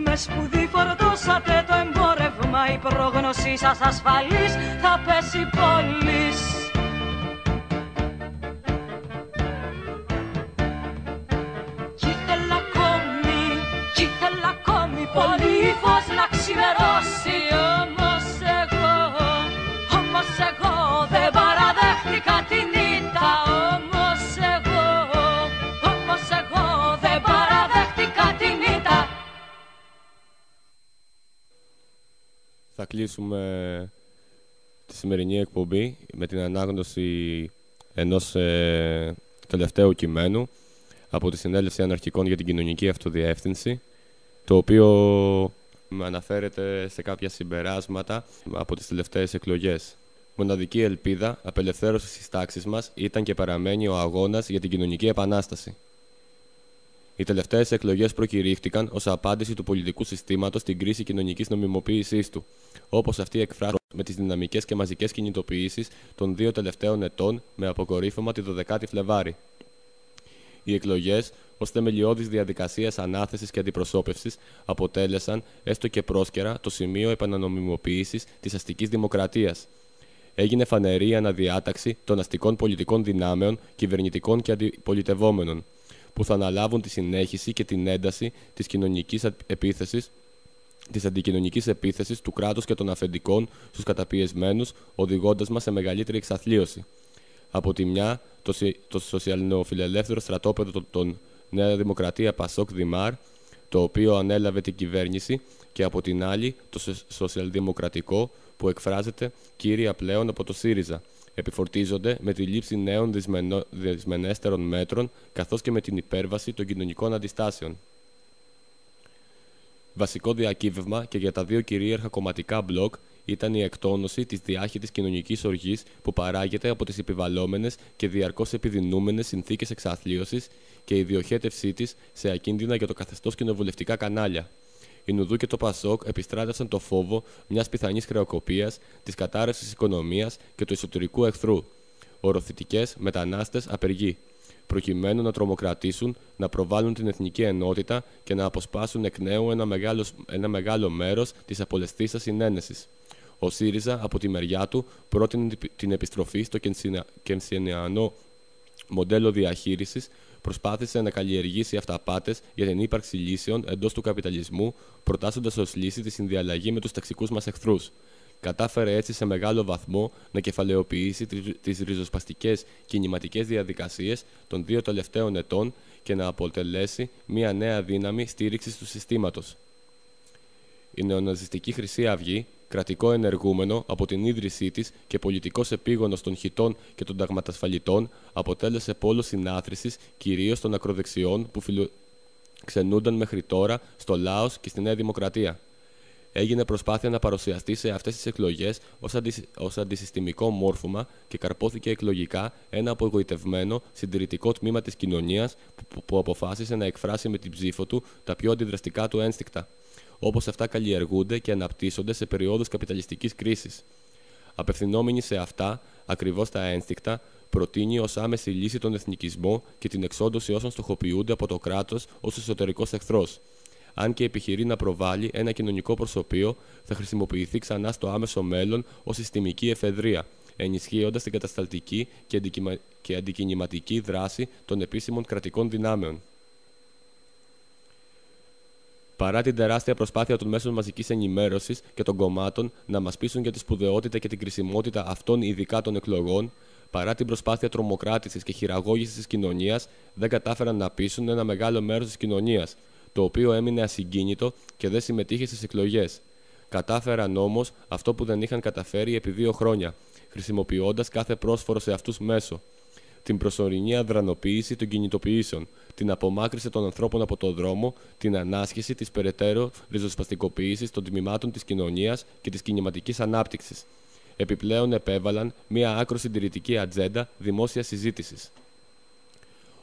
[SPEAKER 5] με σπουδή φορτώσατε το εμπόρευμα. Η πρόγνωσή σας ασφαλής θα πέσει πόλης. Κι ήθελα ακόμη πολύ φως να ξημερώσει. Όμως εγώ δεν παραδέχτηκα την ήττα. Όμως εγώ δεν παραδέχτηκα την ήττα.
[SPEAKER 2] Θα κλείσουμε τη σημερινή εκπομπή με την ανάγνωση ενός τελευταίου κειμένου από τη Συνέλευση Αναρχικών για την Κοινωνική Αυτοδιεύθυνση, το οποίο αναφέρεται σε κάποια συμπεράσματα από τις τελευταίες εκλογές. Μοναδική ελπίδα απελευθέρωσης της τάξης μας ήταν και παραμένει ο αγώνας για την κοινωνική επανάσταση. Οι τελευταίες εκλογές προκηρύχθηκαν ως απάντηση του πολιτικού συστήματος στην κρίση κοινωνικής νομιμοποίησής του, όπως αυτή εκφράζεται με τις δυναμικές και μαζικές κινητοποιήσεις των 2 τελευταίων ετών με αποκορύφωμα τη 12η Φλεβάρη. Οι εκλογές, ως θεμελιώδης διαδικασίας ανάθεσης και αντιπροσώπευσης, αποτέλεσαν, έστω και πρόσκαιρα, το σημείο επανανομιμοποίησης της αστικής δημοκρατίας. Έγινε φανερή η αναδιάταξη των αστικών πολιτικών δυνάμεων, κυβερνητικών και αντιπολιτευόμενων, που θα αναλάβουν τη συνέχιση και την ένταση της κοινωνικής επίθεσης, της αντικοινωνικής επίθεσης του κράτους και των αφεντικών στους καταπιεσμένους, οδηγώντας μας σε μεγαλύτερη εξαθλίωση. Από τη μια, το σοσιαλνεοφιλελεύθερο στρατόπεδο των Νέα Δημοκρατία Πασόκ Δημάρ, το οποίο ανέλαβε την κυβέρνηση, και από την άλλη το σοσιαλδημοκρατικό, που εκφράζεται κύρια πλέον από το ΣΥΡΙΖΑ, επιφορτίζονται με τη λήψη νέων δυσμενέστερων μέτρων, καθώς και με την υπέρβαση των κοινωνικών αντιστάσεων. Βασικό διακύβευμα και για τα δύο κυρίαρχα κομματικά μπλοκ ήταν η εκτόνωση της διάχυτης κοινωνικής οργής που παράγεται από τις επιβαλλόμενες και διαρκώς επιδεινούμενες συνθήκες εξαθλίωσης και η διοχέτευσή της σε ακίνδυνα για το καθεστώς κοινοβουλευτικά κανάλια. Η Νουδού και το Πασόκ επιστράτευσαν το φόβο μιας πιθανής χρεοκοπίας, της κατάρρευσης της οικονομίας και του εσωτερικού εχθρού. Οροθυτικές, μετανάστες, απεργοί. Προκειμένου να τρομοκρατήσουν, να προβάλλουν την εθνική ενότητα και να αποσπάσουν εκ νέου ένα μεγάλο μέρος της απολεσθήσας συνένεσης. Ο ΣΥΡΙΖΑ, από τη μεριά του, πρότεινε την επιστροφή στο κενσιανιανό μοντέλο διαχείρισης, προσπάθησε να καλλιεργήσει αυταπάτες για την ύπαρξη λύσεων εντός του καπιταλισμού, προτάσσοντας ως λύση τη συνδιαλλαγή με τους ταξικούς μας εχθρούς. Κατάφερε έτσι σε μεγάλο βαθμό να κεφαλαιοποιήσει τις ριζοσπαστικές κινηματικές διαδικασίες των 2 τελευταίων ετών και να αποτελέσει μια νέα δύναμη στήριξης του συστήματος. Η νεοναζιστική Χρυσή Αυγή, κρατικό ενεργούμενο από την ίδρυσή της και πολιτικός επίγονος των χιτών και των ταγματασφαλιτών, αποτέλεσε πόλο συνάθρησης κυρίως των ακροδεξιών που φιλοξενούνταν μέχρι τώρα στο Λάος και στη Νέα Δημοκρατία. Έγινε προσπάθεια να παρουσιαστεί σε αυτές τις εκλογές ως αντισυστημικό μόρφωμα και καρπόθηκε εκλογικά ένα απογοητευμένο συντηρητικό τμήμα της κοινωνίας που αποφάσισε να εκφράσει με την ψήφο του τα πιο αντιδραστικά του ένστικτα, όπως αυτά καλλιεργούνται και αναπτύσσονται σε περιόδους καπιταλιστικής κρίσης. Απευθυνόμενοι σε αυτά, ακριβώς τα ένστικτα, προτείνει ως άμεση λύση τον εθνικισμό και την εξόντωση όσων στοχοποιούνται από το κράτος ως εσωτερικός εχθρός. Αν και επιχειρεί να προβάλλει ένα κοινωνικό προσωπείο, θα χρησιμοποιηθεί ξανά στο άμεσο μέλλον ως συστημική εφεδρεία, ενισχύοντας την κατασταλτική και αντικινηματική δράση των επίσημων κρατικών δυνάμεων. Παρά την τεράστια προσπάθεια των μέσων μαζικής ενημέρωσης και των κομμάτων να μας πείσουν για τη σπουδαιότητα και την κρισιμότητα αυτών ειδικά των εκλογών, παρά την προσπάθεια τρομοκράτησης και χειραγώγησης της κοινωνίας, δεν κατάφεραν να πείσουν ένα μεγάλο μέρος της κοινωνίας, το οποίο έμεινε ασυγκίνητο και δεν συμμετείχε στις εκλογές. Κατάφεραν όμως αυτό που δεν είχαν καταφέρει επί 2 χρόνια, χρησιμοποιώντας κάθε πρόσφορο σε αυτούς μέσο. Την προσωρινή αδρανοποίηση των κινητοποιήσεων, την απομάκρυνση των ανθρώπων από τον δρόμο, την ανάσχεση της περαιτέρω ριζοσπαστικοποίησης των τμήματων της κοινωνίας και της κινηματικής ανάπτυξης. Επιπλέον επέβαλαν μία άκρο συντηρητική ατζέντα δημόσιας συζήτησης.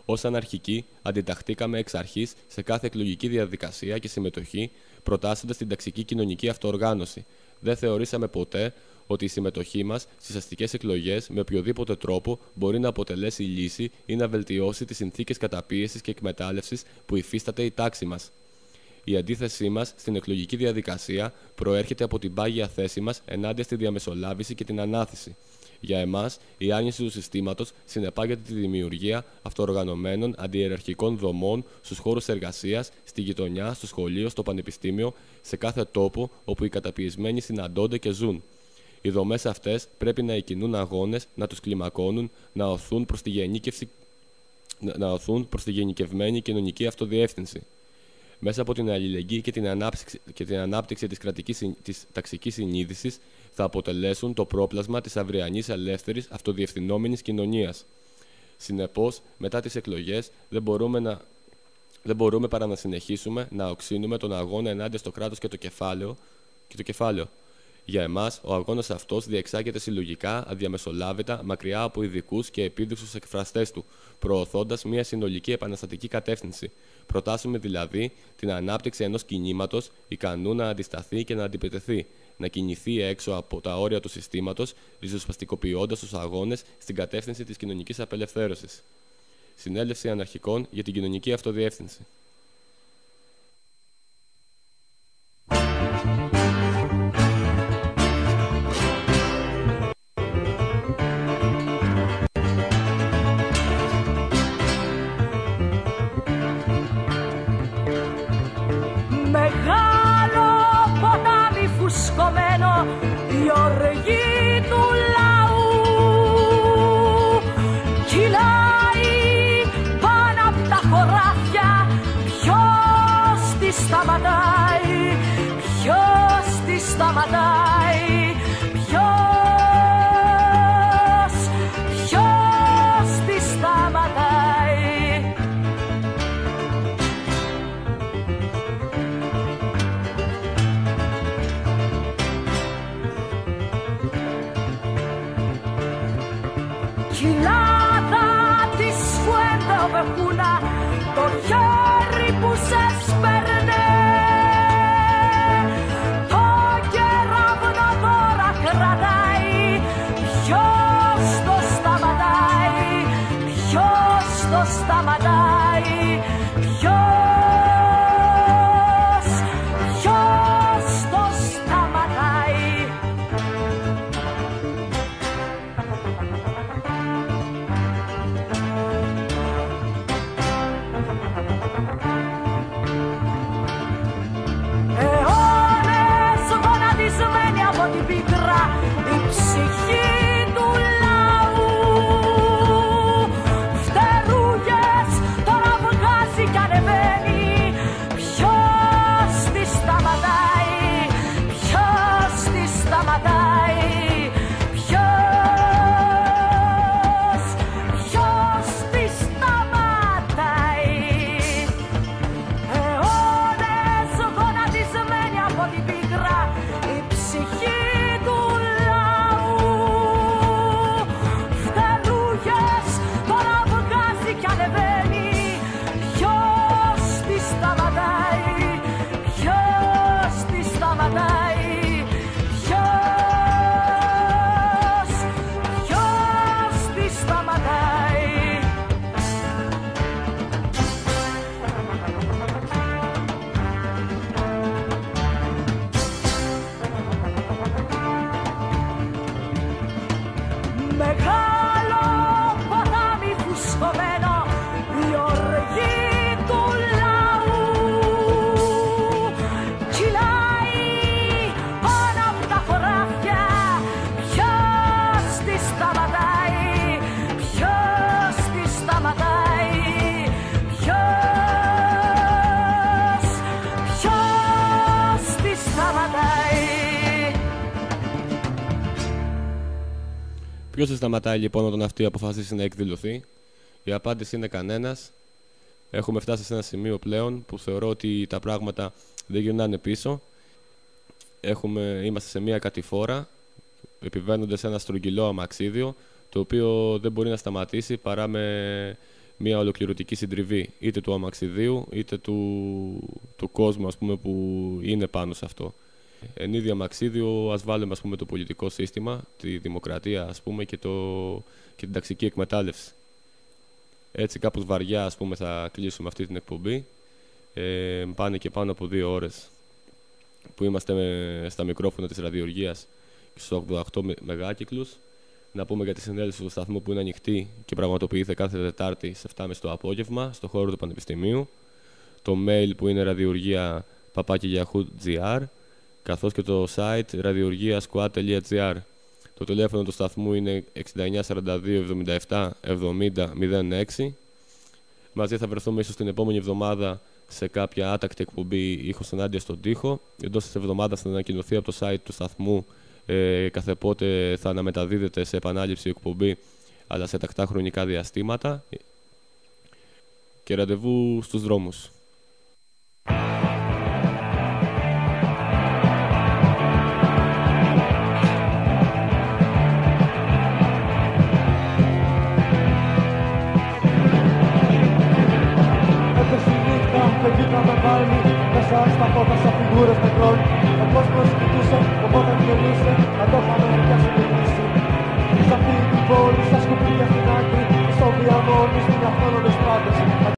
[SPEAKER 2] Ως αναρχικοί, αντιταχθήκαμε εξ αρχής σε κάθε εκλογική διαδικασία και συμμετοχή, προτάσσοντας την ταξική κοινωνική αυτοοργάνωση. Δεν θεωρήσαμε ποτέ ότι η συμμετοχή μας στις αστικές εκλογές με οποιοδήποτε τρόπο μπορεί να αποτελέσει λύση ή να βελτιώσει τις συνθήκες καταπίεσης και εκμετάλλευσης που υφίσταται η τάξη μας. Η αντίθεσή μας στην εκλογική διαδικασία προέρχεται από την πάγια θέση μας ενάντια στη διαμεσολάβηση και την ανάθεση. Για εμάς, η άρνηση του συστήματος συνεπάγεται τη δημιουργία αυτοοργανωμένων αντιεραρχικών δομών στους χώρους εργασίας, στη γειτονιά, στο σχολείο, στο πανεπιστήμιο, σε κάθε τόπο όπου οι καταπιεσμένοι συναντώνται και ζουν. Οι δομές αυτές πρέπει να εκκινούν αγώνες, να τους κλιμακώνουν, να οθούν προς τη γενικευμένη κοινωνική αυτοδιεύθυνση. Μέσα από την αλληλεγγύη και την ανάπτυξη της ταξικής συνείδησης θα αποτελέσουν το πρόπλασμα της αυριανής ελεύθερης αυτοδιευθυνόμενης κοινωνίας. Συνεπώς, μετά τις εκλογές δεν μπορούμε παρά να συνεχίσουμε να οξύνουμε τον αγώνα ενάντια στο κράτος και το κεφάλαιο. Για εμάς, ο αγώνας αυτός διεξάγεται συλλογικά, αδιαμεσολάβητα, μακριά από ειδικούς και επίδειξους εκφραστές του, προωθώντας μια συνολική επαναστατική κατεύθυνση. Προτάσουμε δηλαδή την ανάπτυξη ενός κινήματος ικανού να αντισταθεί και να αντιπετεθεί, να κινηθεί έξω από τα όρια του συστήματος, ριζοσπαστικοποιώντας τους αγώνες στην κατεύθυνση της κοινωνικής απελευθέρωσης. Συνέλευση Αναρχικών για την κοινωνική αυτοδιεύθυνση.
[SPEAKER 5] Η οργή του λαού κυλάει πάνω απ' τα χωράφια. Ποιος τη σταματάει, ποιος τη σταματάει, ποιος τη σταματάει. κοιλάδα της Φουεντοβεχούνα, το χέρι που σε σπέρνε, το κεραυνό τώρα κρατάει. Ποιος το σταματάει, ποιος το σταματάει, ποιος το σταματάει. Αιώνες γονατισμένοι από την πίκρα, η ψυχή του λαού. Φτερούγες τώρα βγάζει κι ανεβαίνει. Ποιος τη σταματάει, ποιος τη σταματάει, ποιος τη σταματάει. Αιώνες γονατισμένοι από την πίκρα, η ψυχή του λαού. Φτερούγες τώρα βγάζει κι ανεβαίνει. Ποιος τη σταματάει, ποιος τη σταματάει, ποιος τη σταματάει. Μεγάλο ποτάμι φουσκωμένο, η οργή του λαού. Κυλάει πάνω απ' τα χωράφια. Ποιος τη σταματάει, ποιος τη σταματάει, ποιος τη σταματάει.
[SPEAKER 2] Ποιος θα σταματάει λοιπόν όταν αυτή αποφασίσει να εκδηλωθεί? Η απάντηση είναι κανένας. Έχουμε φτάσει σε ένα σημείο πλέον που θεωρώ ότι τα πράγματα δεν γυρνάνε πίσω. Είμαστε σε μια κατηφόρα, επιβαίνοντας σε ένα στρογγυλό αμαξίδιο, το οποίο δεν μπορεί να σταματήσει παρά με μια ολοκληρωτική συντριβή, είτε του αμαξιδίου είτε του κόσμου, ας πούμε, που είναι πάνω σε αυτό. Εν ίδιο αμαξίδιο ας βάλουμε, ας πούμε, το πολιτικό σύστημα, τη δημοκρατία, ας πούμε, και την ταξική εκμετάλλευση. Έτσι κάπως βαριά, ας πούμε, θα κλείσουμε αυτή την εκπομπή. Πάνε και πάνω από 2 ώρες που είμαστε στα μικρόφωνα της ραδιοργίας και στους 88 μεγάκυκλους. Να πούμε για τη συνέλευση του σταθμού που είναι ανοιχτή και πραγματοποιείται κάθε Τετάρτη σε 7.30 το απόγευμα στο χώρο του Πανεπιστημίου. Το mail που είναι ραδιοργία@yahoo.gr, καθώς και το site ραδιοργία.squad.gr. Το τηλέφωνο του σταθμού είναι 69 42 77 70 06. Μαζί θα βρεθούμε ίσως την επόμενη εβδομάδα σε κάποια άτακτη εκπομπή ήχος ενάντια στον τοίχο. Εντός της εβδομάδας θα ανακοινωθεί από το site του σταθμού κάθε πότε θα αναμεταδίδεται σε επανάληψη εκπομπή, αλλά σε τακτά χρονικά διαστήματα. Και ραντεβού στους δρόμους.
[SPEAKER 4] Με πάλι μέσα στα φώτα σαν φιγούρες νεκρών. Ο κόσμος κοιτούσε, οπότε μιλούσε.